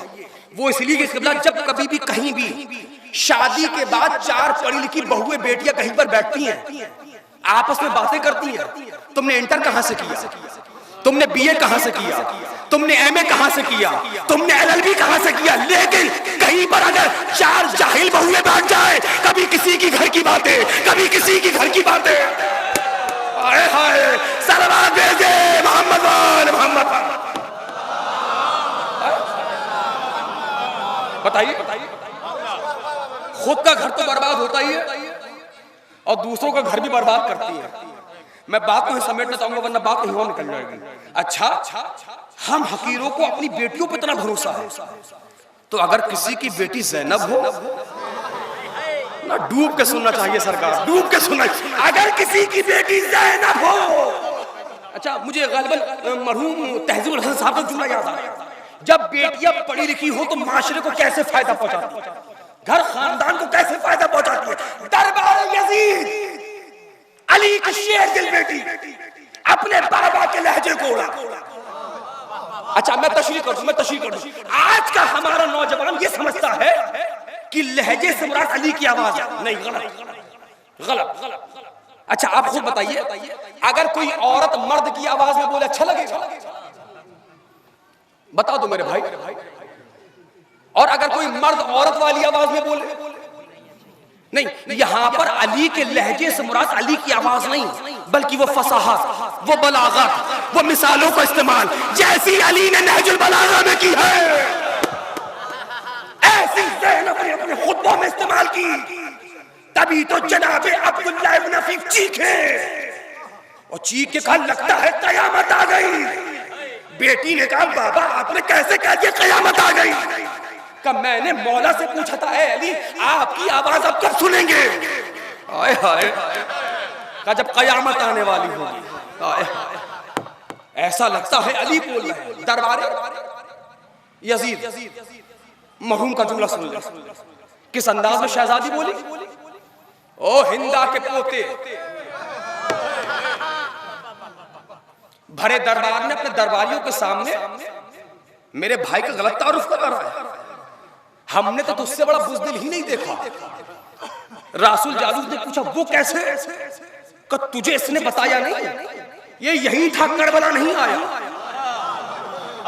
वो इसलिए कि जब कभी भी कहीं भी शादी के बाद 4 पढ़ी लिखी बहुएं बेटियां कहीं पर बैठती हैं, आपस में बातें करती हैं, तुमने इंटर कहां से किया, तुमने बीए कहां से किया, तुमने एमए कहां से किया, तुमने एलएलबी कहां से किया। लेकिन कहीं पर अगर 4 जाहिल बहुएं बैठ जाए, कभी किसी की घर की बातें, कभी किसी की घर की बातें, हाय हाय सलवात भेजे मोहम्मद वाले मोहम्मद। बताइए खुद का घर तो बर्बाद होता ही है और दूसरों का घर भी बर्बाद करती है। मैं बात को समेटना चाहूंगा वरना बात कहीं और निकल जाएगी। अच्छा हम हकीरों को अपनी बेटियों पर इतना भरोसा है, तो अगर किसी की बेटी जैनब हो ना, डूब के सुनना चाहिए सरकार, डूब के सुनना। अगर किसी की बेटी ज़ैनब हो, अच्छा मुझे गालिबन मरहूम तहजीबुल हसन साहब का जुमला याद आ रहा है, जब बेटियां पढ़ी लिखी हो तो माशरे को कैसे फायदा पहुंचाती है, घर खानदान को कैसे फायदा पहुंचाती है। दरबार यजीद अली की शेर दिल बेटी अपने बाबा के लहजे को उड़ा। अच्छा मैं तशरीह कर दूं। आज का हमारा नौजवान ये समझता है कि लहजे से मुराद अली की आवाज है। नहीं, गलत। अच्छा आप खुद बताइए, अगर कोई औरत मर्द की आवाज में बोले अच्छा लगेगा? बता दो मेरे भाई। और अगर कोई मर्द औरत वाली आवाज में बोले, नहीं, यहां पर अली के लहजे से मुराद अली की आवाज नहीं, बल्कि वो फसाहत, वो बलागत, वो मिसालों का इस्तेमाल जैसी अली ने नहजुल बलागा में की है, ऐसी ज़ैनब ने अपने खुतबों में इस्तेमाल की। तभी तो जनाबे अब्दुल्लाह इब्न अफीफ चीखे और चीख के कहा लगता है कयामत आ गई। बेटी ने कहा बाबा आपने कैसे कह दिया कयामत आ गई? का मैंने मौला से पूछा था ए अली आपकी आवाज अब कब सुनेंगे? आए हाय, का जब कयामत आने वाली होगी। आए हाय, ऐसा लगता है अली बोल रहे हैं। दरबारे यजीद मरहूम का जुमला सुन ले, किस अंदाज में शहजादी बोली। ओ हिंदा के पोते, भरे दरबार ने अपने दरबारियों के सामने मेरे भाई का गलत तारुफ कर रहा है। हमने तो तुझसे बड़ा बुज़दिल ही नहीं देखा। रासुल जालूस ने पूछा वो कैसे? कि तुझे इसने बताया नहीं? ये यही था, करबला नहीं आया।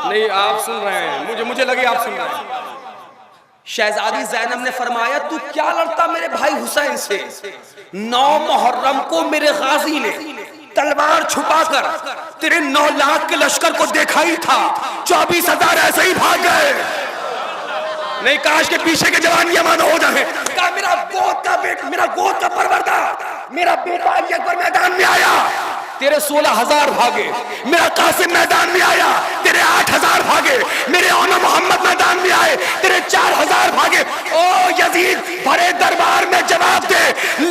नहीं आप सुन रहे हैं, मुझे लगे आप सुन रहे हैं। शहजादी ज़ैनब ने फरमाया तू क्या लड़ता मेरे भाई हुसैन से? 9 मुहर्रम को मेरे गाजी ने तलवार छुपाकर तेरे 9 लाख के लश्कर को देखा ही था, 24,000 ऐसे ही भाग गए। नहीं काश के पीछे के जवान यमान हो जाए। कहा मेरा गोद का परवरदा, मेरा बेटा अली अकबर मैदान में आया, तेरे 16,000 भागे। मेरा कासिम मैदान में आया, तेरे 8,000 भागे। मेरे औना मोहम्मद मैदान में आए, तेरे 4,000 भागे। ओ यजीद भरे दरबार में जवाब दे,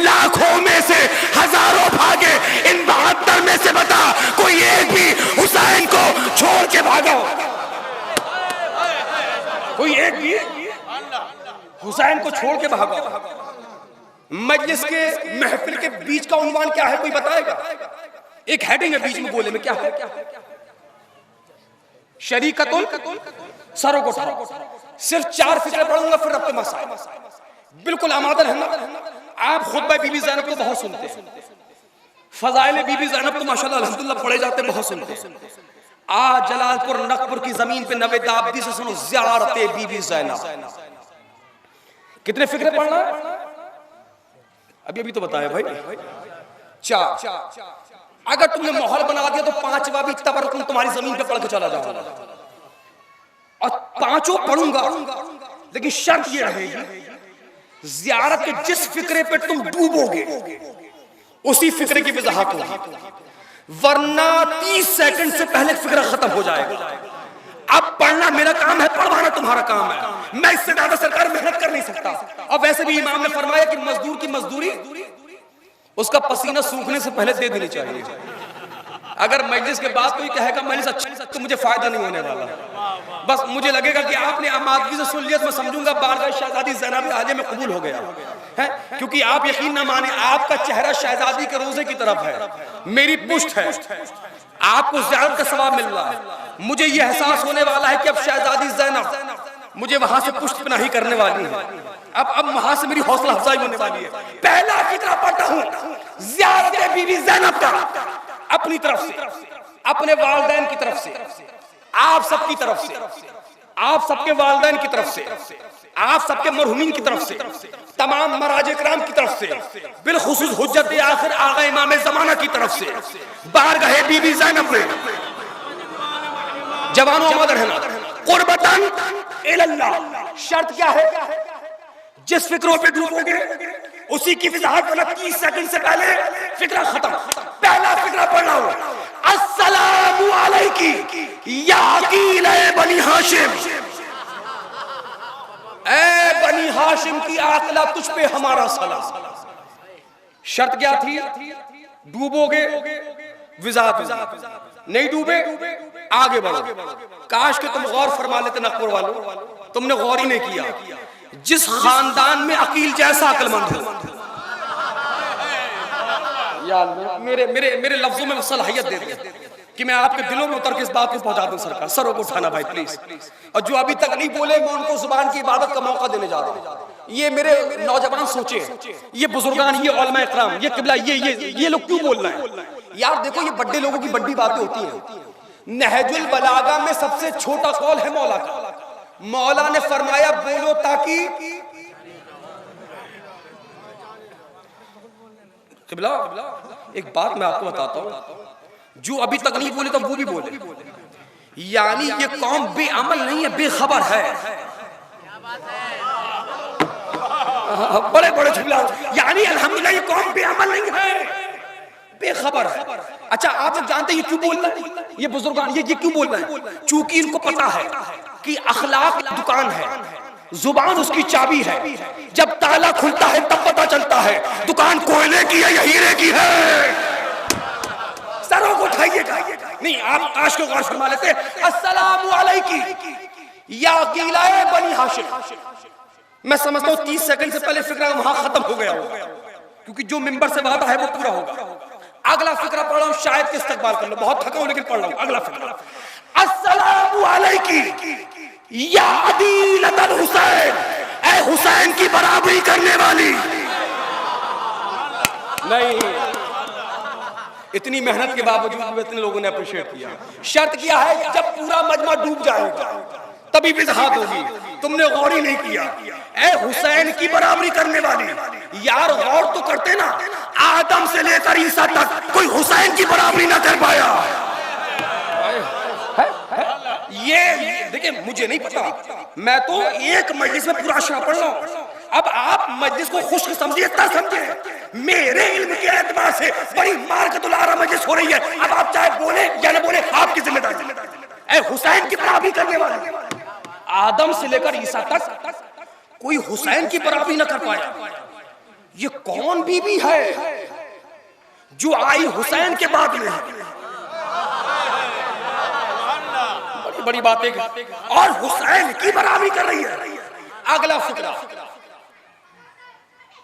लाखों में से हजारों भागे, इन 72 में से बता कोई एक भी हुसैन को छोड़ के भागा? कोई एक भी हुसैन को छोड़ के भागा? मजलिस के महफिल के बीच का उन्वान क्या है कोई बताएगा? एक हेडिंग है बीच में, बोले में क्या है? शरीकतुल सरों को उठाओ। सिर्फ 4 फिक्र पढ़ूंगा फिर रब्ते मसाइल। बिल्कुल आमादा रहना। आप खुतबा बीबी ज़ैनब को बहुत सुनते हैं, फज़ाइल बीबी ज़ैनब तो माशाअल्लाह अल्हम्दुलिल्लाह पढ़े जाते बहुत सुनते हैं। आज जलालपुर नकपुर की जमीन पे नवेद आबदी से सुनो ज़ियारते बीबी ज़ैनब। कितने फिक्रे पढ़ना है? अभी तो बताया भाई 4। अगर तुमने माहौल बना दिया तो 5वां भी तबरुकुन तुम्हारी जमीन पे पढ़ के चला जाऊंगा। और 5 पढ़ूंगा, लेकिन शर्त ये रहेगी ज़ियारत के जिस फिक्रे पे तुम डूबोगे उसी फिक्रे की वजाहत होगी, वरना 30 सेकंड से पहले फिक्रा खत्म हो जाएगा। अब पढ़ना मेरा काम है, पढ़वाना तुम्हारा काम है। मैं इससे ज्यादा सरकार मेहनत कर नहीं सकता। और वैसे भी इमाम ने फरमाया कि मजदूर की मजदूरी उसका पसीना सूखने से पहले दे देनी चाहिए। अगर मजलिस के बाद कोई कहेगा मजलिस अच्छा तो मुझे फायदा नहीं होने वाला। बस मुझे लगेगा कि आपने आमादगी से सुन लिया, मैं समझूंगा बारगाह शहजादी ज़ैनब आजे में कबूल हो गया है। क्योंकि आप यकीन ना माने, आपका चेहरा शहजादी के रोजे की तरफ है, मेरी पुष्ट है, आपको ज़ियारत का सवाब मिल रहा है। मुझे यह एहसास होने वाला है कि अब शहजादी ज़ैनब मुझे वहां से पुष्ट पनाही करने वाली है। अब वहां से मेरी हौसला अफजाई होने वाली है। पहला फिक्रा पढ़ता हूं ज़ियारत बीबी ज़ैनब का, अपनी तरफ से, अपने वालिदैन की तरफ से, आप सबकी तरफ से, आप सबके वालिदैन की तरफ से, आप सबके मरहुमीन की तरफ से, तमाम मराजे किराम की तरफ से, बिलखुसूस हुज्जत आखिर आगा इमाम ज़माना की तरफ से, बारगाह बीबी ज़ैनब में जवानों आमाद रहना, कुर्बतन इलल्लाह। शर्त क्या है? जिस फिक्रों पे डूबोगे उसी की वजाहत करना। 30 सेकंड से पहले फिक्रा खत्म। पहला फिक्रा पढ़ना हो, अस्सलामु अलैकी या अकील बनी हाशिम। ए बनी हाशिम की आकला तुझ पे हमारा सलाम। शर्त क्या थी? डूबोगे वजाहत, नहीं डूबे आगे बढ़ो। काश के तुम गौर फरमा लेते नकपुर वालों, तुमने गौर ही नहीं किया। जिस खानदान में अकील जैसा अक्लमंद हो, मेरे लफ्जों में सलाहियत दे दे कि मैं आपके दिलों में उतर के इस बात को पहुंचा दूं। सरकार सरों को उठाना भाई प्लीज। और जो अभी तक नहीं बोले मैं उनको जुबान की इबादत का मौका देने जा रहा हूं। ये मेरे नौजवान सोचे, ये बुजुर्गान, ये उलमा इकराम, ये किबला, ये लोग क्यों बोल रहे हैं? यार देखो, ये बड़े लोगों की बड़ी बातें होती हैं। नहजुल बलागा में सबसे छोटा कौल है मौला का। मौला ने फरमाया बोलो ताकि किबला। एक बात मैं आपको बताता हूं, जो अभी तक नहीं बोले तो वो भी बोले। यानी ये कौम बेअमल नहीं है, बेखबर है। बड़े बड़े झगड़ा, यानी अल्हम्दुलिल्लाह ये कौम बेअमल नहीं है, बेखबर है। अच्छा, आप लोग जानते हैं ये क्यों बोल रहे हैं? ये बुजुर्गान ये क्यों बोल रहे हैं? चूंकि इनको पता है कि अखलाक दुकान है, जुबान उसकी चाबी है। जब ताला खुलता है तब पता चलता है दुकान कोयले की है या हीरे की है। सरों को उठाइएगा। नहीं, आप काश को गौर फरमा लेते। अस्सलामु अलैकुम या कीलाए बनी हाशिम। मैं समझता हूँ 30 सेकंड से पहले फिक्रा वहां खत्म हो गया होगा, क्योंकि जो मिंबर से वादा है वो पूरा होगा। अगला फिक्रा पढ़ रहा हूँ, शायद के इस्तकबाल कर लो। बहुत थका हूं लेकिन पढ़ रहा हूँ। अगला फिक्रा, अस्सलामु अलैकुम या अदीलतल हुसैन, ऐ हुसैन की बराबरी करने वाली। नहीं, इतनी मेहनत के बावजूद भी इतने लोगों ने अप्रिशिएट किया। शर्त किया है जब पूरा मजमा डूब जाएगा तभी वजाहत होगी। तुमने गौर ही नहीं किया। ऐ हुसैन की बराबरी करने वाली। यार गौर तो करते ना, आदम से लेकर ईसा तक कोई हुसैन की बराबरी ना कर पाया। ये देखिए, मुझे नहीं पता, मैं तो एक मजलिस में पूरा अशरा पढ़ रहा हूं। अब आप मजलिस को खुश समझिए, तब समझिए। मेरे इल्म के एतबार से बड़ी मार्कतुल आरा मजलिस हो रही है। अब आप चाहे बोले या ना बोले, आपकी जिम्मेदारी। ऐ हुसैन की बराबरी करने वाली। आदम से लेकर ईसा तक कोई हुसैन की बराबरी न कर पाया। ये कौन बीबी है जो आई हुसैन के बाद में है? बड़ी बड़ी बातें, और हुसैन की बराबरी कर रही है। अगला फिक्रा,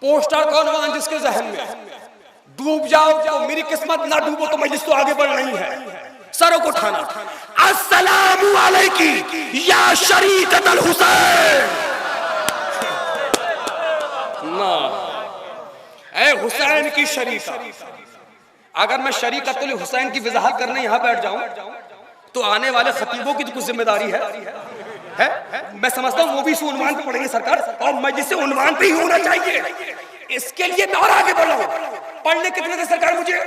पोस्टर कौन वहां जिसके जहन में डूब जाओ तो मेरी किस्मत, ना डूबो तो मजलिस तो आगे बढ़ रही है। सरों को उठाना, अस्सलामु अलैकुम या शरीकतल हुसैन। ना, ऐ हुसैन की शरीका। अगर मैं शरीकतुल हुसैन की वजाहत करने यहां बैठ जाऊं तो आने वाले खतीबों की तो कुछ जिम्मेदारी है? मैं समझता हूं वो भी इस उन्वान पे पढ़ेंगे सरकार, और मजलिस से उन्वान पे ही होना चाहिए। इसके लिए मैं और आगे बढ़ रहा हूं। पढ़ने कितने थे सरकार? मुझे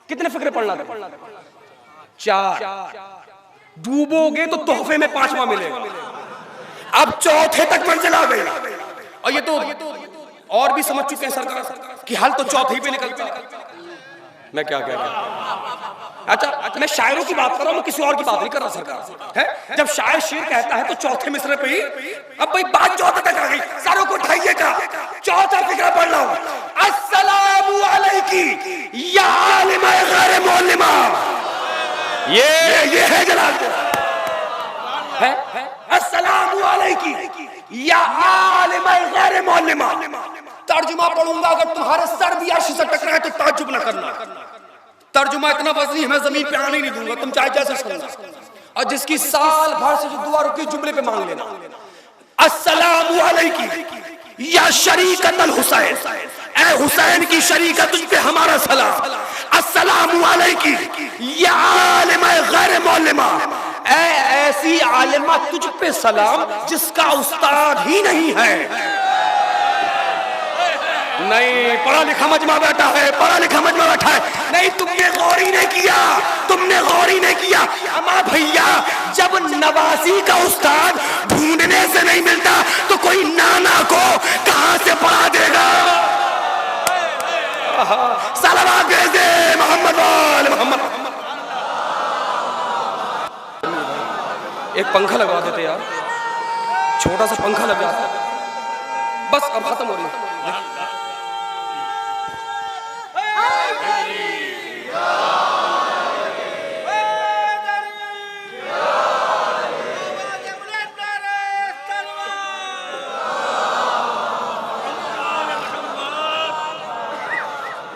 कितने फिक्रे पढ़ना था? 4। डूबोगे तो तोहफे में 5वां मिलेगा। अब चौथे तक मंजिल आ गई, और ये तो और भी समझ चुके हैं सरकार कि हल तो चौथे ही पे निकलता। मैं क्या कह रहा? अच्छा, मैं शायरों की बात कर रहा हूं, किसी और की बात नहीं कर रहा सरकार। है जब शायर शेर कहता है तो चौथे मिसरे पे ही। अब भाई बात चौथे तक आ गई, सारों को उठाइएगा। चौथा फिक्रा पढ़ रहा हूं, अस्सलामु अलैकुम या आलिमा गैर मुअल्लिमा। ये है जनाब, है अस्सलामु अलैकुम या आलिमा गैर मुअल्लिमा। तर्जुमा पढ़ूंगा, अगर तुम्हारे सर भी अर्श से टकराए तो ताज्जुब न करना। तर्जुमा इतना वज़नी है, मैं जमीन पे आने नहीं दूंगा, तुम चाहे जैसे सुनना। और जिसकी साल भर से जो दुआ रुकी जुमले पे मांग लेना, अस्सलामु अलैकुम या शरीकतल हुसैन, ऐ हुसैन की शरीका तुझ पे हमारा सलाम। अस्सलामु अलैकुम या आलिमा गैर मुअल्लिमा, ऐ ऐसी आलिमा तुझ पे सलाम जिसका उस्ताद ही नहीं है। नहीं, पढ़ा लिखा मजमा बैठा है, पढ़ा लिखा मजमा बैठा है। नहीं, तुमने गौर ही नहीं किया, तुमने गौर ही नहीं किया। अमा भैया, जब नवासी का उस्ताद ढूंढने से नहीं मिलता तो कोई नाना को कहां से पढ़ा देगा? सलावत भेज दे मोहम्मद वाले मोहम्मद। एक पंखा लगवा देते यार, छोटा सा पंखा लग जाता। बस अब खत्म हो रही है।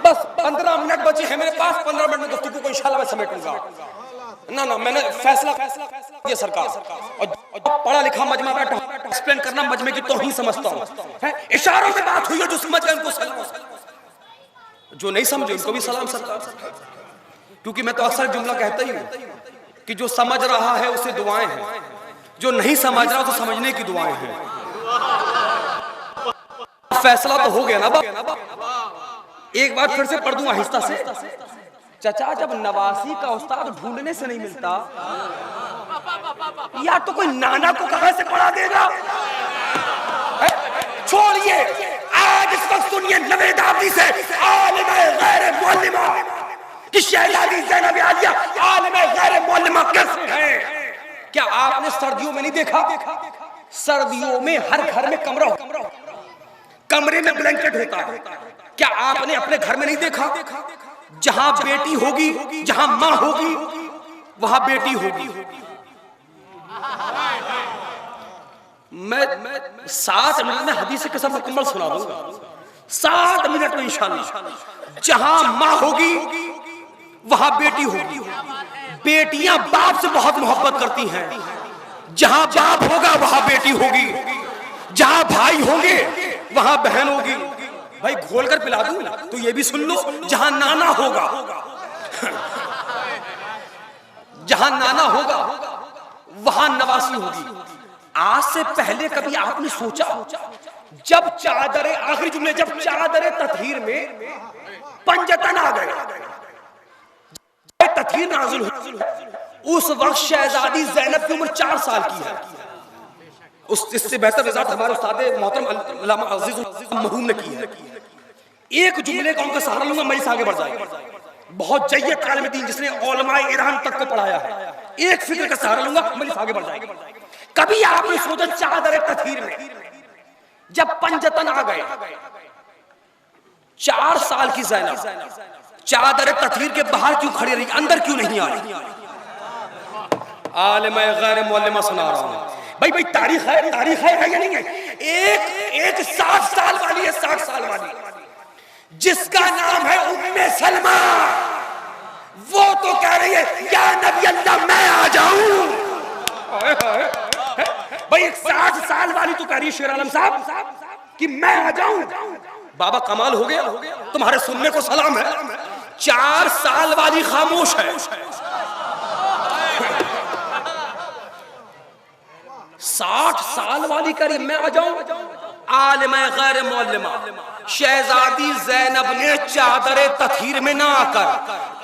बस 15 मिनट बचे हैं मेरे पास। 15 मिनट में गुफ्तगू को इंशाल्लाह मैं समेटूंगा। ना मैंने फैसला ये सरकार और पढ़ा लिखा मजमा बैठा एक्सप्लेन करना मजमे की तौहीन समझता हूँ। इशारों में बात हुई है, जो समझ गए उनको सलाम, जो नहीं समझे उनको भी सलाम सरकार। क्योंकि मैं तो अक्सर जुमला कहता ही हूँ कि जो समझ रहा है उसे दुआएं हैं, जो नहीं समझ रहा तो समझने की दुआएं हैं। फैसला तो हो गया ना बाप। एक बार फिर से पढ़ दूं आहिस्ता से। चचा, जब नवासी का उस्ताद ढूंढने से नहीं मिलता, या तो कोई नाना को कहां से पढ़ा देगा। छोड़िए, आज इस वक्त सुनिए नवेद आबदी से आलिमा गैर मुअल्लिमा कि शहजादी ज़ैनब आलिया आलिमा गैर मुअल्लिमा कैसे है। क्या आपने सर्दियों में नहीं देखा? सर्दियों में हर घर में कमरे में ब्लैंकेट होता है। क्या आपने अपने घर में नहीं देखा? जहां बेटी होगी, जहां मां होगी, वहां बेटी होगी। मैं 7 मिनट में हदीस के सब मुकम्मल सुना दूंगा, 7 मिनट में इंशाअल्लाह। जहां मां होगी वहां बेटी होगी। बेटियां बाप से बहुत मोहब्बत करती हैं। जहां बाप होगा वहां बेटी होगी, जहां भाई होंगे वहां बहन होगी। भाई घोल कर पिला दूं तो ये भी सुन लो, जहां नाना होगा जहां नाना होगा वहां नवासी होगी। आज से पहले कभी आपने सोचा, जब चादरे, आखिरी जुमले, जब चादरे तथहीर में पंजतन आ गए, तथहीर नाज़िल हुई, उस वक्त शहजादी ज़ैनब की उम्र 4 साल की है। इससे बेहतर वज़ाहत हमारे उस्ताद मोहतरम अल्लामा अज़ीज़ मरहूम ने की है। एक जुमले का उनका सहारा लूंगा, मरीज आगे बढ़ जाएगा। बहुत जय्यद तालिब दीन जिसने उलमाए ईरान तक को पढ़ाया है, एक फिक्र का सहारा लूंगा, मरीज आगे बढ़ जाएगा। कभी आपने सोचा चादर तथहीर में जब पंजतन आ गए, 4 साल की ज़ैनब चादर तथहीर के बाहर क्यों खड़ी रही, अंदर क्यों नहीं आई? आलिमा गैर मुअल्लिमा सुना रहा हूं भाई तारीख है या नहीं है? एक 60 साल वाली है, 60 साल वाली, जिसका नाम है उम्मे सलमा। वो तो कह रही है या नबी अल्लाह मैं आ जाऊं। भाई एक 60 साल वाली तो कह रही है शेर आलम साहब कि मैं आ जाऊं। बाबा कमाल हो गया, तुम्हारे सुनने को सलाम है। 4 साल वाली खामोश है। 60 साल वाली करी मैं आ जाऊं। आलिमा गैर मुअल्लिमा शहजादी ज़ैनब ने चादरे तथहीर में ना आकर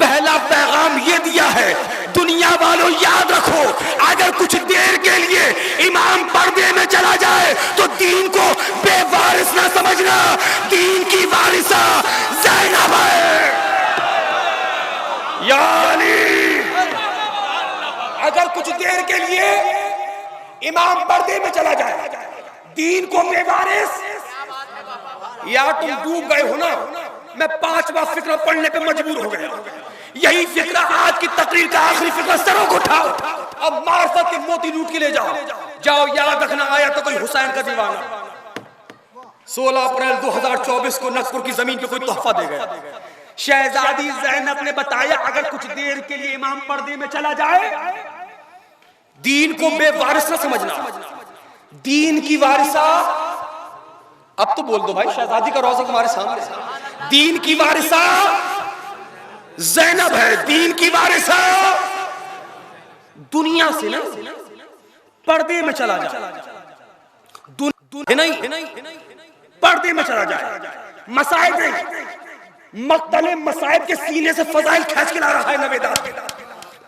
पहला पैगाम ये दिया है, दुनिया वालों याद रखो, अगर कुछ देर के लिए इमाम पर्दे में चला जाए तो दीन को बेवारिस ना समझना, दीन की वारिसा ज़ैनब है। यानी अगर कुछ देर के लिए इमाम पर्दे में चला जाए, दीन को बेवारिस, या तुम डूब गए हो ना। मैं 5वां फिक्रा पढ़ने पे मजबूर हो गया। यही फिक्रा आज की तकरीर का आखिरी फिक्रा। सरों को उठाओ, अब मार्फत के मोती लूट के ले जाओ। याद रखना, आया तो कोई हुसैन का दीवाना 16 अप्रैल 2024 को नक्कुर की जमीन पे कोई तोहफा दे गया। शहजादी ज़ैनब ने बताया, अगर कुछ देर के लिए इमाम पर्दे में चला जाए, दीन को बेवारिस न समझना, दीन की वारिसा। अब तो बोल दो भाई, शहजादी का रोज़ा तुम्हारे सामने। दीन की वारिसा ज़ैनब है, दीन की वारिसा। दुनिया से ना पर्दे में चला जाए, नहीं पर्दे में चला जाए, मसाइब नहीं, मक्तले मसाइब के सीने से फजाइल खींच के ला रहा है नवेदात।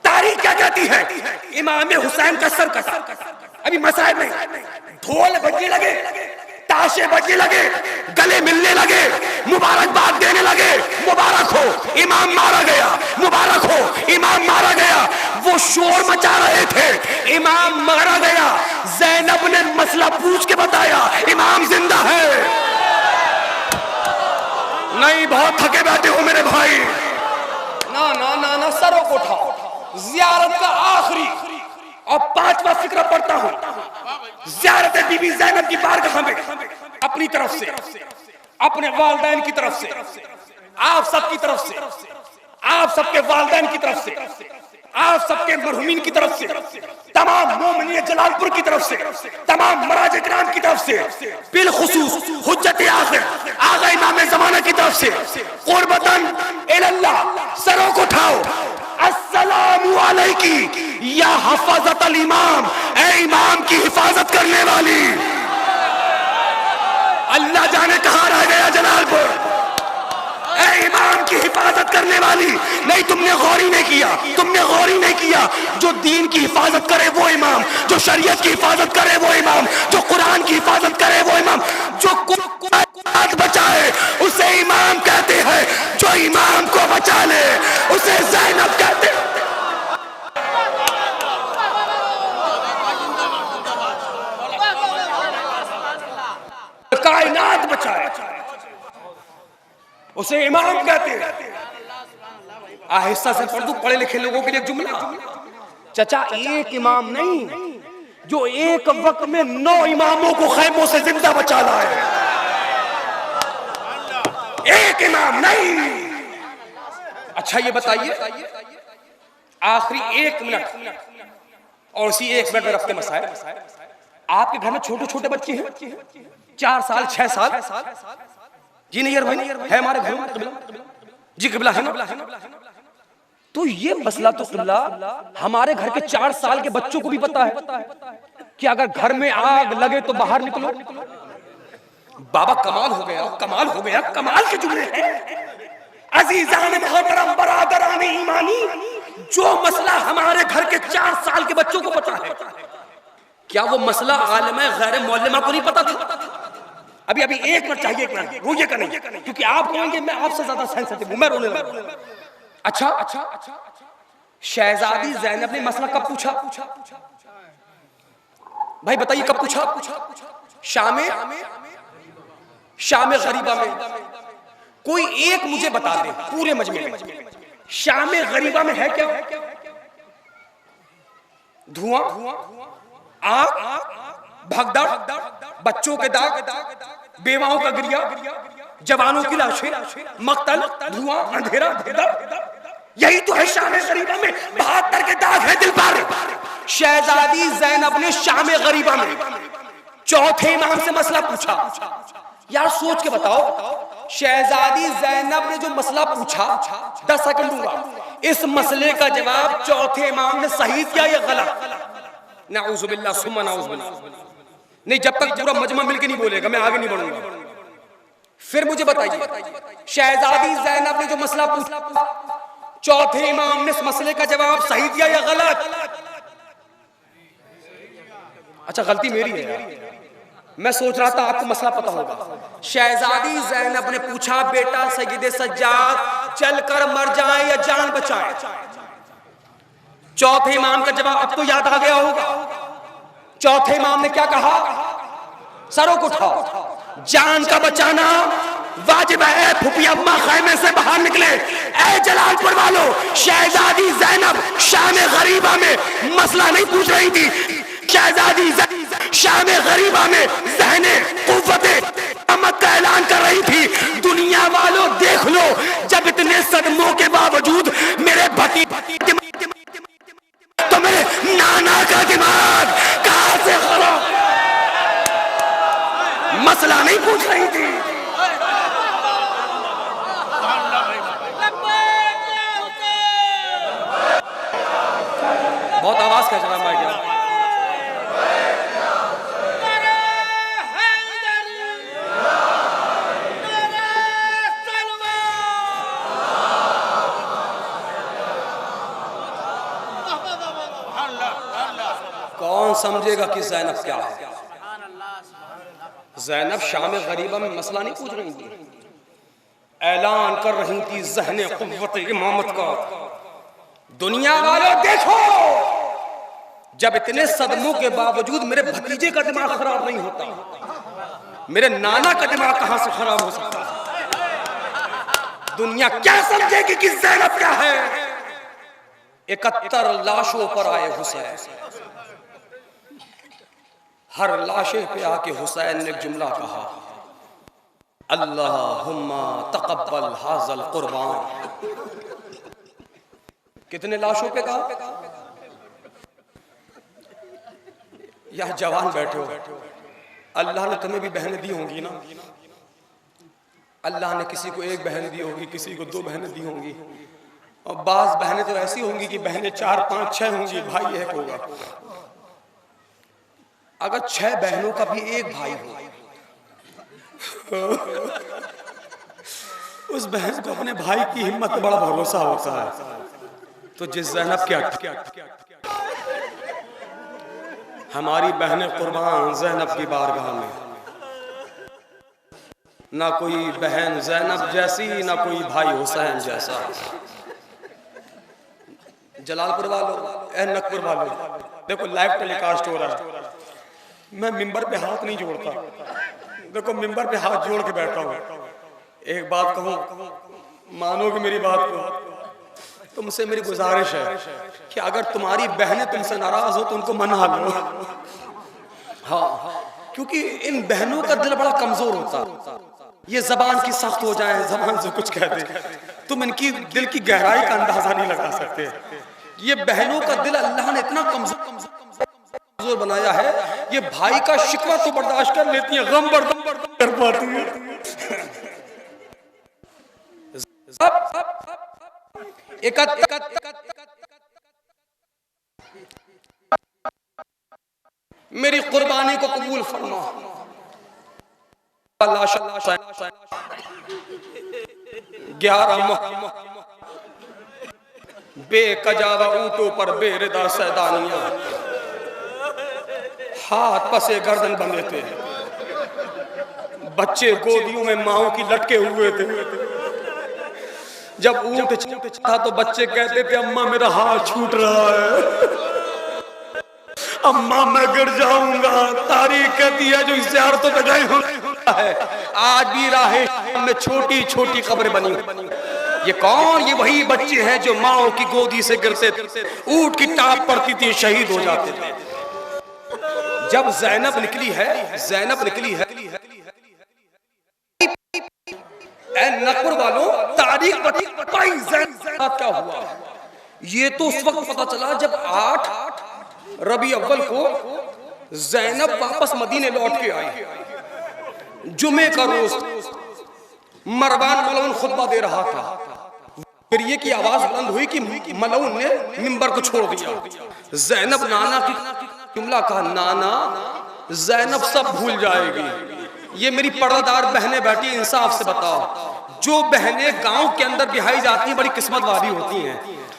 तारीख क्या कहती है? इमाम हुसैन का सर कटा। अभी मसाइब नहीं, ढोल बजने लगे, ताशे बजने लगे, गले मिलने लगे, मुबारकबाद देने लगे, मुबारक हो इमाम मारा गया, मुबारक हो इमाम मारा गया। वो शोर मचा रहे थे, इमाम मारा गया। ज़ैनब ने मसला पूछ के बताया, इमाम जिंदा है। नहीं, बहुत थके बैठे हो मेरे भाई। ना ना ना ना, सरों को उठाओ। ज़ियारत का आखिरी और 5वां फिक्रा पढ़ता हूं। ज़ियारत बीबी ज़ैनब की बारगाह में अपनी तरफ से, अपने वालिदैन की तरफ से, आप सबकी तरफ से, आप सबके वालिदैन की तरफ से, आप सबके मरहूमीन की तरफ से तमाम मोमिनीन जलालपुर की तरफ से, तमाम मराज इकराम की तरफ से, बिलखुसूस हुज्जत आखिर आगा इमाम ज़माना की तरफ से कुर्बतन इलल्लाह, सरों को उठाओ, अस्सलामु अलैकी या हफ़ाज़तल इमाम, ए इमाम की हिफाजत करने वाली। अल्लाह जाने कहां रह गया जलालपुर, ए इमाम की हिफाजत करने वाली। नहीं, तुमने गौर ही नहीं किया, तुमने गौर ही नहीं किया। जो दीन की हिफाजत करे वो इमाम, जो शरीयत की हिफाजत करे वो इमाम, जो कुरान की हिफाजत करे वो इमाम, जो कुरान बचाए उसे इमाम कहते हैं, जो इमाम को बचा ले उसे ज़ैनब कहते हैं। कायनात बचाए उसे इमाम कहते हैं। आहिस्ता से पढ़ दूं पढ़े लिखे लोगों के लिए जुमला। चचा, एक इमाम नहीं, जो एक वक्त में 9 इमामों को खैमों से जिंदा बचा लाए। एक इमाम नहीं। अच्छा ये बताइए, आखिरी 1 मिनट और उसी 1 मिनट में रफ्ते मसाइल। आपके घर में छोटे छोटे बच्चे हैं, 4 साल 6 साल। जी नहीं यार भाई, है हमारे घर में जी क़िबला है ना। तो ये मसला तो क़िबला हमारे घर के 4 साल के बच्चों को भी पता है कि अगर घर में आग लगे तो बाहर निकलो। बाबा कमाल हो गया, कमाल हो गया, कमाल के जुमले हैं। अजीज़ान मोहतरम बरादरान ईमानी, जो मसला हमारे घर के 4 साल के बच्चों को पता है, क्या वो मसला आलिमा गैर मौलमा को नहीं पता था? अभी 1 मिनट चाहिए, 1 मिनट रोइए का नहीं, क्योंकि आप कहेंगे मैं आपसे ज्यादा सेंसिटिव हूं, मैं रोने लगा। अच्छा, शहजादी ज़ैनब ने मसला कब पूछा? भाई बताइए कब पूछा? शाम गरीबा में। कोई एक मुझे बता दे पूरे मजमे में, शाम गरीबा में है क्या? धुआं, आग, भगदड़, बच्चों के दाग, बेवाओं का गिरिया, जवानों की लाशें, मक्तल, धुआं, अंधेरा, यही तो है शाम गरीबा में। 72 के दाग है दिल पर। शहजादी ज़ैनब ने शाम गरीबा में चौथे इमाम से मसला पूछा। यार सोच के बताओ, शहजादी ज़ैनब ने जो मसला पूछा, 10 सेकंड दूंगा, इस मसले का जवाब चौथे इमाम ने सही किया या गलत? नाउज़ुबिल्लाह सुम्मा नाउज़ुबिल्लाह। नहीं, जब तक पूरा मजमा मिलके नहीं बोलेगा मैं आगे नहीं बढ़ूंगा। फिर मुझे बताइए, शहजादी ज़ैनब ने जो मसला पूछा, चौथे इमाम ने इस मसले का जवाब सही दिया या गलत? अच्छा, गलती मेरी है यार, मैं सोच रहा था आपको मसला पता होगा। शहजादी ज़ैनब ने पूछा, बेटा सय्यद सज्जाद चलकर मर जाए या जान बचाए? चौथे इमाम का जवाब अब तो याद आ गया होगा। चौथे इमाम ने क्या कहा? सरों को उठाओ, जान का बचाना वाजिब है। फूफी अम्मा खैमे से बाहर निकले। ऐ जलालपुर वालों, शहजादी ज़ैनब शाम गरीबा में मसला नहीं पूछ रही थी। शहजादी शाम गरीबा में ज़हने कुव्वते अमत का ऐलान कर रही थी। दुनिया वालों देख लो, जब इतने सदमों के बावजूद मेरे भतीजे तो मेरे नाना का दिमाग कहां से खराब, मसला नहीं पूछ रही थी। बहुत आवाज का जवाब आ गया। कौन समझेगा कि ज़ैनब क्या है? ज़ैनब शाम गरीबा में मसला नहीं पूछ रही थी, ऐलान कर रही थी ज़हने क़ुव्वत इमामत का। दुनिया वालों देखो, जब इतने सदमों के बावजूद मेरे भतीजे का दिमाग खराब नहीं होता, मेरे नाना का दिमाग कहां से खराब हो सकता है? दुनिया क्या समझेगी कि ज़ैनब क्या है? 71 लाशों पर आए हुसैन, हर लाशे पे आके हुसैन ने एक जुमला कहा, अल्लाहुम्मा तक़ब्बल हाज़ल क़ुर्बान। कितने लाशों पे कहा? या जवान बैठे हो, अल्लाह ने तुम्हें भी बहनें दी होंगी ना। अल्लाह ने किसी को एक बहन दी होगी, किसी को 2 बहनें दी होंगी, और बाज बहनें तो ऐसी होंगी कि बहनें 4, 5, 6 होंगी, भाई एक होगा। अगर 6 बहनों का भी एक भाई हो, उस बहन को अपने भाई की हिम्मत पर बड़ा भरोसा होता है। तो जिस ज़ैनब के हमारी बहनें कुर्बान ज़ैनब की बारगाह में, ना कोई बहन ज़ैनब जैसी, ना कोई भाई हुसैन जैसा। जलालपुर वालों, नकपुर वालों, देखो लाइव टेलीकास्ट हो रहा है, मैं मिंबर पे हाथ नहीं जोड़ता, देखो मिंबर पे हाथ जोड़ के बैठा हूँ। एक बात कहूँ, मानोगे मेरी बात को, तुमसे मेरी गुजारिश है कि अगर तुम्हारी बहनें तुमसे नाराज हो तो उनको मना लो। हाँ, क्योंकि इन बहनों का दिल बड़ा कमजोर होता, ये जबान की सख्त हो जाए, जबान से कुछ कह दे, तुम इनकी दिल की गहराई का अंदाजा नहीं लगा सकते। ये बहनों का दिल अल्लाह ने इतना कमजोर बनाया है, ये भाई का शिकवा तो बर्दाश्त कर लेती है, गम बर्दाश्त कर पाती है। मेरी कुर्बानी को कबूल फरमा। 11 बेकजावा ऊँटों पर बेरिदा सैदानियां, हाथ पसे गर्दन बंधे थे, बच्चे गोदियों में माओ की लटके हुए थे। जब ऊँट था तो बच्चे कहते थे अम्मा मेरा हाथ छूट रहा है, अम्मा मैं गिर जाऊंगा। तारीख कहती है जो ज़ियारतों पे गए होता है, आज भी राहे में छोटी छोटी कब्र बनी। ये कौन? ये वही बच्चे हैं जो माओ की गोदी से गिरते थे, ऊँट की टाप पड़ती थी, शहीद हो जाते थे। जब ज़ैनब निकली है, ज़ैनब निकली है, नकपुर वालों तारीख बताई ज़ैनब क्या हुआ। ये तो उस वक्त पता चला जब 8 रबी अव्वल को ज़ैनब वापस मदीने लौट के आई। जुमे का रोज मरवान मलऊन खुतबा दे रहा था, फिर ये की आवाज बुलंद हुई कि मलऊन ने मिंबर को छोड़ दिया। ज़ैनब नाना की जुमला कहा, नाना ज़ैनब सब भूल जाएगी। ये मेरी पर्दादार बहनें बैठी, इंसाफ से बताओ, जो बहनें गांव के अंदर ब्याही जाती हैं बड़ी किस्मत वाली होती हैं,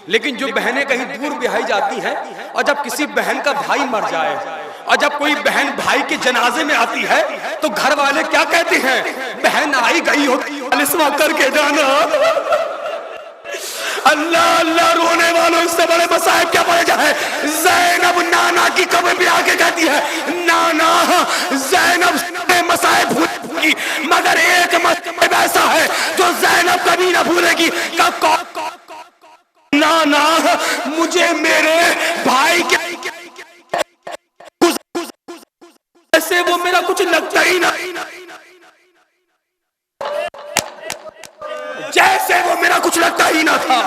लेकिन जो बहनें कहीं दूर ब्याही जाती हैं, और जब किसी बहन का भाई मर जाए और जब कोई बहन भाई के जनाजे में आती है तो घर वाले क्या कहते हैं? बहन आई गई हो लिस्मा करके जाना। अल्लाह अल्लाह, रोने वालों से बड़े मसाइब क्या पड़े जाए। ज़ैनब नाना की कब्र पे आके कहती है, नाना ज़ैनब ने मसाइब भूलेगी, मगर एक मसाइब ऐसा है जो ज़ैनब कभी ना भूलेगी। नाना मुझे मेरे भाई के ऐसे वो मेरा कुछ लगता ही नहीं, जैसे वो मेरा कुछ लगता ही ना था।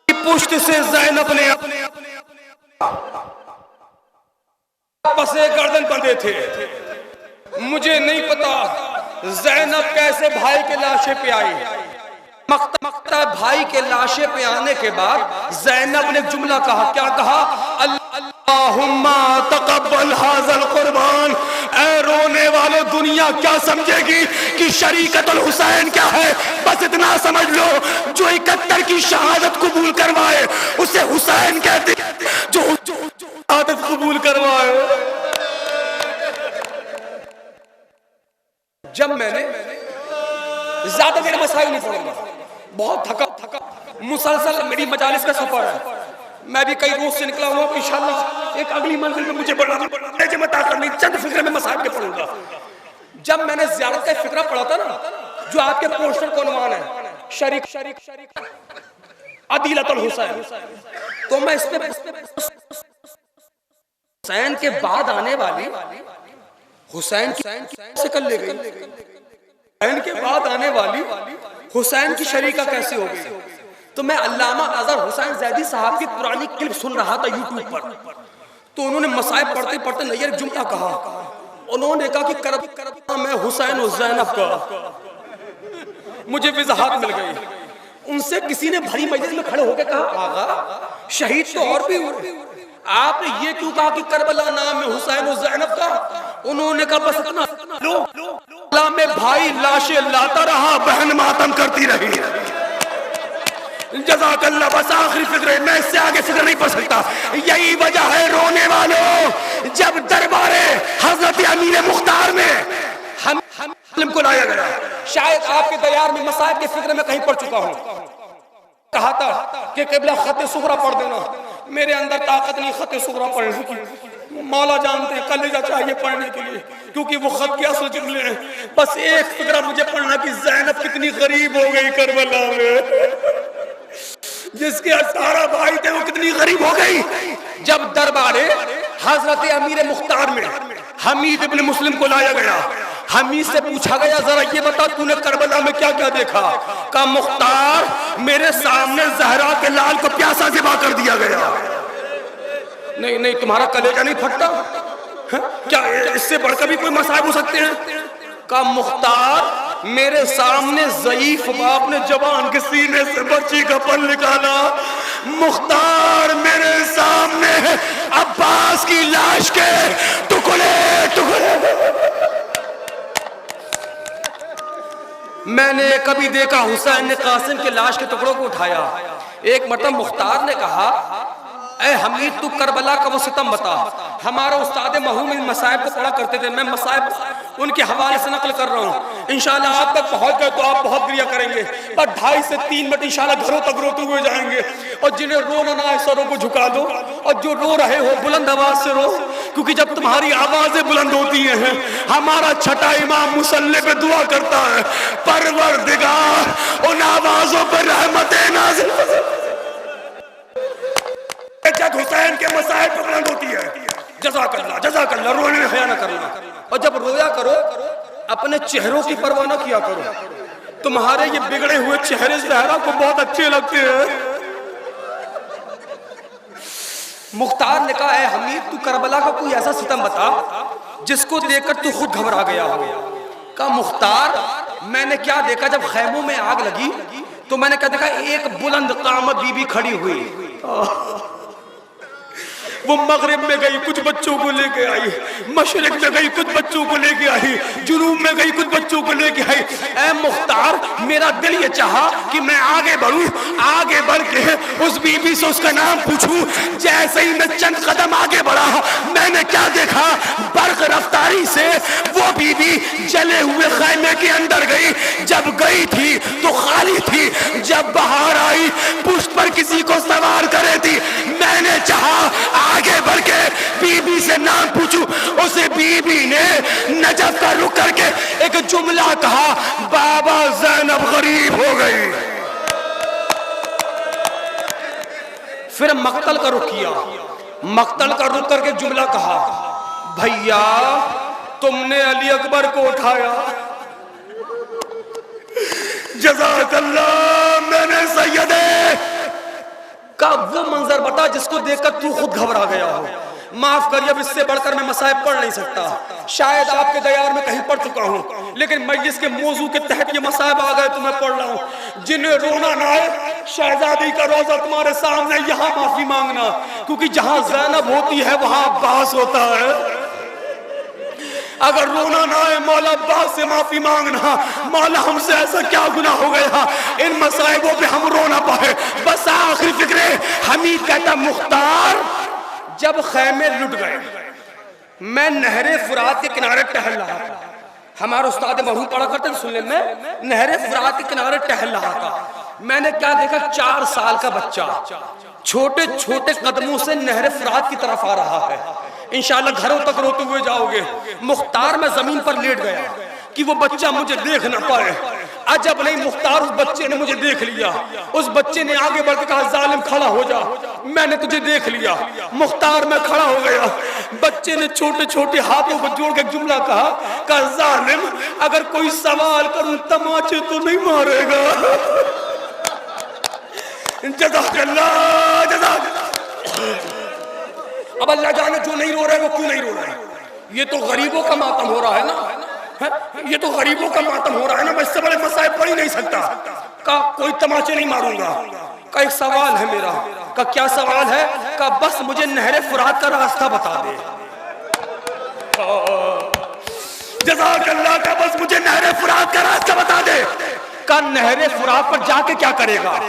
पुष्ट से ज़ैनब ने अपने पसे गर्दन बंधे थे। मुझे नहीं पता ज़ैनब कैसे भाई के लाशे पे आई। मक्ता भाई के लाशे पे आने के बाद ज़ैनब ने जुमला कहा, क्या कहा? अल्लाहुम्मा तक़ब्बल हाज़ल कुर्बान। ऐ रोने वालों, दुनिया क्या समझेगी कि शरीकतुल हुसैन क्या है? बस इतना समझ लो, जो 71 की शहादत कबूल करवाए उसे हुसैन कहते हैं, जो शहादत कबूल करवाए। जब मैंने ज्यादा देर मसाइल नहीं पढ़ूंगा, बहुत थका मुसलसल मेरी मजालिस का सफर है, मैं भी कई रोज से निकला हुआ, इंशाल्लाह एक अगली मंजिल में मुझे बढ़ना नहीं, चंद फिक्र में मसाइल के पढ़ूंगा। जब मैंने ज़ियारत का फिक्रा पढ़ा था ना, जो आपके पोस्टर को अनुमान है, शरीक अदीलतुल हुसैन, तो मैं इस पे हुसैन के बाद आने वाली हुसैन की से कर ले गई, हुसैन के बाद आने वाली हुसैन की शरीका कैसे हो गई। तो मैं अल्लामा अज़हर हुसैन ज़ैदी साहब की पुरानी क्लिप सुन रहा था यूट्यूब पर, तो उन्होंने मसाइब पढ़ते पढ़ते नैयर जुमला कहा। उन्होंने कहा कि करबला में हुसैन और ज़ैनब का। मुझे वजाहत मिल गई। उनसे किसी ने भरी मजलिस में खड़े होकर कहा, आगा शहीद तो और भी हुए, आपने ये क्यों कहा कि करबला नाम है हुसैन और ज़ैनब का? उन्होंने कहा बस इतना लो में भाई लाशें लाता रहा, बहन मातम करती रही। जज़ाकल्लाह। बस आखिरी फिक्र है, मैं इससे आगे फिक्र नहीं पढ़ सकता। यही वजह है रोने वालों, जब दरबारे हजरत अमीर मुख्तार में हम को लाया गया, शायद आपके दयार में मसाइब के फिक्र में कहीं पढ़ चुका हूं। कहा था कि क़िबला खत सुगरा पढ़ देना, मेरे अंदर ताकत नहीं खत सुगरा पढ़ने की। मौला जानते हैं कलेजा चाहिए पढ़ने के लिए, क्योंकि वो खत क्या सोच जुमले हैं। बस एक फिक्रा मुझे पढ़ना कि ज़ैनब कितनी गरीब हो गई करबला में, जिसके 18 भाई थे वो कितनी गरीब हो गई। जब दरबारे हजरत अमीर मुख्तार में हमीद इब्न मुस्लिम को लाया गया, हमीद से पूछा गया जरा ये बता तूने करबला में क्या क्या देखा? का मुख्तार मेरे सामने जहरा के लाल को प्यासा ज़िबा कर दिया गया। नहीं नहीं, तुम्हारा कलेजा नहीं फटता? क्या इससे बढ़कर भी कोई मसाइब हो सकते हैं? का मुख्तार मेरे सामने ज़ईफ बाप ने जवान के सीने से बच्ची का पल निकाला। मुख्तार मेरे सामने अब्बास की लाश के टुकड़े टुकड़े मैंने कभी देखा। हुसैन ने कासिम के लाश के टुकड़ों को उठाया। एक मरतबा मुख्तार ने कहा, ए हमीद तू करबला का वो सितम बता। हमारा उस्ताद मरहूम इन मसाइब को पढ़ा करते थे, मैं मसाइब उनके हवाले से नकल कर रहा हूँ। इंशाल्लाह आप तक पहुँच गए तो आप बहुत गिरिया करेंगे, पर 2.5 से 3 मिनट इंशाल्लाह घरों तक रोते हुए जाएंगे। और जिन्हें रोना ना है सरों को झुका दो, और जो रो रहे हो बुलंद आवाज से रो, क्योंकि जब तुम्हारी आवाजें बुलंद होती हैं, हमारा छठा इमाम मुसल्ले पे दुआ करता है, परवरदिगार उन आवाजों पर रहमतें नाज़िल जब हुसैन के मसाइब पर बुलंद होती है। जज़ाकल्लाह जज़ाकल्लाह। रोने में हया न करना, और जब रोया करो अपने चेहरों की परवाह न किया करो। तुम्हारे ये बिगड़े हुए चेहरे ज़हरा को बहुत अच्छे लगते हैं। मुख्तार ने कहा, है हमीद तू करबला का कोई ऐसा सितम बता जिसको देखकर तू खुद घबरा गया हो। का मुख्तार मैंने क्या देखा, जब खैमों में आग लगी तो मैंने क्या देखा, एक बुलंद कामत बीबी खड़ी हुई। वो मगरिब में गई कुछ बच्चों को लेके आई, मशरिक में गई कुछ बच्चों को लेके आई, जुनूब में गई कुछ बच्चों को लेके आई। ऐ मुख्तार मेरा दिल ये चाहा कि मैं आगे बढ़ूं, आगे बढ़ के उस बीबी से उसका नाम पूछूं। जैसे ही मैं चंद कदम आगे बढ़ा, मैंने क्या देखा, बर्क रफ्तारी से वो बीबी जले हुए खैमे के अंदर गई। जब गई थी तो खाली थी, जब बाहर आई पुष्ट पर किसी को सवार करे थी। मैंने चाहा आगे बढ़ के बीबी से नाम पूछूं। उसे बीबी ने नजफ का रुख करके एक जुमला कहा, बाबा ज़ैनब गरीब हो गई। फिर मक्तल का रुख किया, मक्तल का रुख करके जुमला कहा, भैया तुमने अली अकबर को उठाया। जज़ाकल्लाह। मैंने सैयदे का वो मंजर बता जिसको देखकर तू खुद घबरा गया हो। माफ करिए, अब इससे बढ़कर मैं मसाइब पढ़ नहीं सकता। शायद आपके दयार में कहीं पढ़ चुका हूँ, लेकिन मजलिस के मौजू के तहत ये मसाइब आ गए तो मैं पढ़ रहा हूँ। जिन्हें रोना ना है, शहजादी का रोजा तुम्हारे सामने, यहाँ माफी मांगना, क्योंकि जहाँ ज़ैनब होती है वहाँ अब्बास होता है। अगर रोना ना है, मौला अब्बास से माफी मांगना, मौला हमसे ऐसा क्या गुनाह हो गया इन मसाइबों पे हम रो ना पाए। बस आखिरी फिक्र हमीद कहता, मुख्तार जब खैमे लुट गए, मैं नहरे फुरात के किनारे टहल रहा था। हमारे उस्ताद मरहूम पढ़ा करते थे, सुनने में नहरे फुरात के किनारे टहल रहा था। मैंने क्या देखा, 4 साल का बच्चा छोटे छोटे कदमों से नहरे फुरात की तरफ आ रहा है। इंशाल्लाह घरों तक रोते हुए जाओगे। मुख्तार मैं जमीन पर लेट गया कि वो बच्चा मुझे देख ना पाए। अजब नहीं, मुख्तार उस बच्चे ने मुझे देख लिया। उस बच्चे ने आगे बढ़ के कहा, जालिम खड़ा हो जा, मैंने तुझे देख लिया। मुख्तार मैं खड़ा हो गया। बच्चे ने छोटे छोटे हाथों को जोड़ के जुमला कहा, जालिम अगर कोई सवाल करूं तमाचे तो नहीं मारेगा। जज़ाकल्लाह जज़ाकल्लाह। अब अल्लाह जाने जो नहीं रो रहा है वो क्यों नहीं रो रहा है। ये तो गरीबों का मातम हो रहा है ना, है? ये तो गरीबों का मातम हो रहा है ना। मैं इससे बड़े मसाइल पढ़ ही नहीं सकता। का कोई तमाचे नहीं मारूंगा। का एक सवाल है मेरा। का क्या सवाल है? का बस मुझे नहरे फुरात का रास्ता बता दे। जज़ाकल्लाह। का बस मुझे नहरे फुरात का रास्ता बता दे। का नहरे फुरात पर जाके क्या करेगा?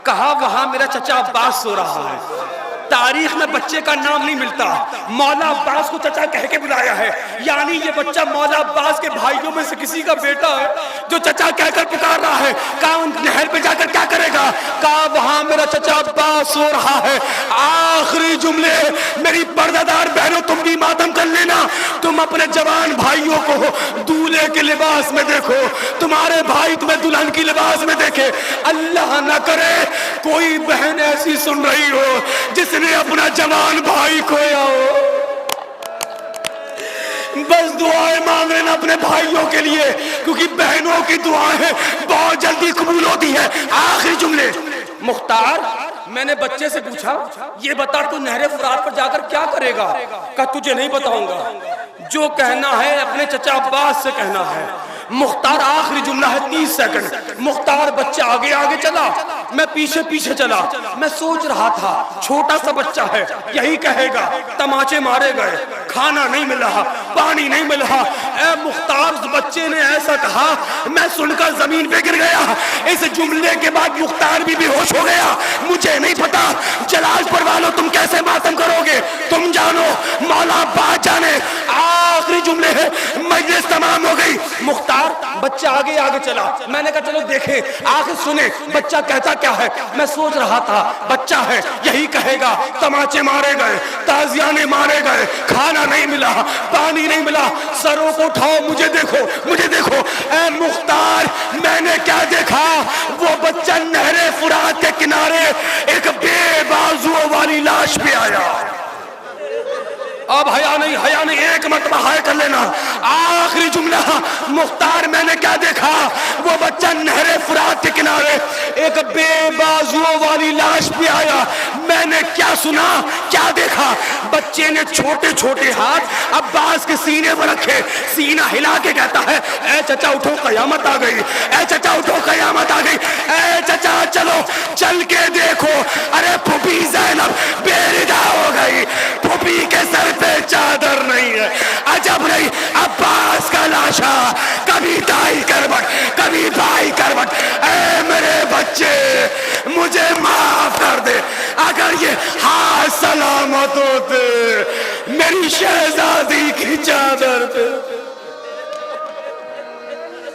कहा वहां मेरा चचा अब्बास सो रहा है। तारीख में बच्चे का नाम नहीं मिलता। मौला अब्बास को चचा कह के बुलाया है, यानी ये बच्चा मौला अब्बास के भाइयों में से किसी का बेटा है जो चचा कहकर पुकार रहा है। कहा उन नहर पे जाकर क्या करेगा? कहा वहां मेरा चचा अब्बास सो रहा है। आखिरी जुमले मेरी पर्दादार बहनों, तुम भी मातम कर लेना। तुम अपने जवान भाइयों को दूल्हे के लिबास में देखो, तुम्हारे भाई तुम्हें दुल्हन की लिबास में देखे। अल्लाह ना करे कोई बहन ऐसी सुन रही हो जिसने अपना जवान भाई खोया हो। बस दुआएं मांग लेना अपने भाइयों के लिए, क्योंकि बहनों की दुआएं बहुत जल्दी कबूल होती है। आखिरी जुमले। मुख्तार, मैंने बच्चे से पूछा, ये बता तू नहरे फुरात पर जाकर क्या करेगा? का तुझे नहीं बताऊंगा, जो कहना है अपने चचा अब्बास से कहना है। मुख्तार, आखिरी जुमला है 30 सेकंड। मुख्तार बच्चा आगे आगे चला, मैं पीछे पीछे चला। मैं सोच रहा था छोटा सा बच्चा है, यही कहेगा तमाचे मारे गए, खाना नहीं मिला, पानी नहीं मिला। ए मुख्तार, उस बच्चे ने ऐसा कहा, मैं सुनकर जमीन पे गिर गया। इस जुमले के बाद मुख्तार भी बेहोश हो गया। मुझे नहीं पता जलालपुर वालों तुम कैसे मातम करोगे, तुम जानो, मौला अब्बास जाने। आखिरी जुमले है, मजलिस तमाम हो गई। मुख्तार, बच्चा आगे आगे चला। मैंने कहा चलो देखे, आखिर सुने बच्चा कहता क्या है। मैं सोच रहा था बच्चा है, यही कहेगा तमाचे मारे गए, ताजियाने मारे गए, खाना नहीं मिला, पानी नहीं मिला। सरों को उठाओ, मुझे देखो, मुझे देखो। ए मुख्तार, मैंने क्या देखा? वो बच्चा नहरे फुरात के किनारे एक बेबाजुओं वाली लाश पे आया। अब हया नहीं, एक मरतबा हाय कर लेना। आखिरी जुमला। मुख्तार, मैंने क्या देखा? वो बच्चा नहरे फुरात के किनारे एक बेबाजुओं वाली लाश पे आया। मैंने क्या सुना, क्या देखा? बच्चे ने छोटे छोटे हाथ अब्बास के सीने पर रखे, सीना हिला के कहता है, ए चचा उठो, कयामत आ गई। ए चचा उठो, कयामत आ गई। ए चचा चलो, चल के देखो। अरे फूफी ज़ैनब बेरिदा हो गई, फूफी के सर पे चादर नहीं है। अजब नहीं, अब्बास का लाशा, कभी दाई करवट, कभी बाई करवट। ऐ मेरे बच्चे, मुझे माफ कर दे अगर ये हाथ सलामत होते मेरी शहजादी की चादर पे।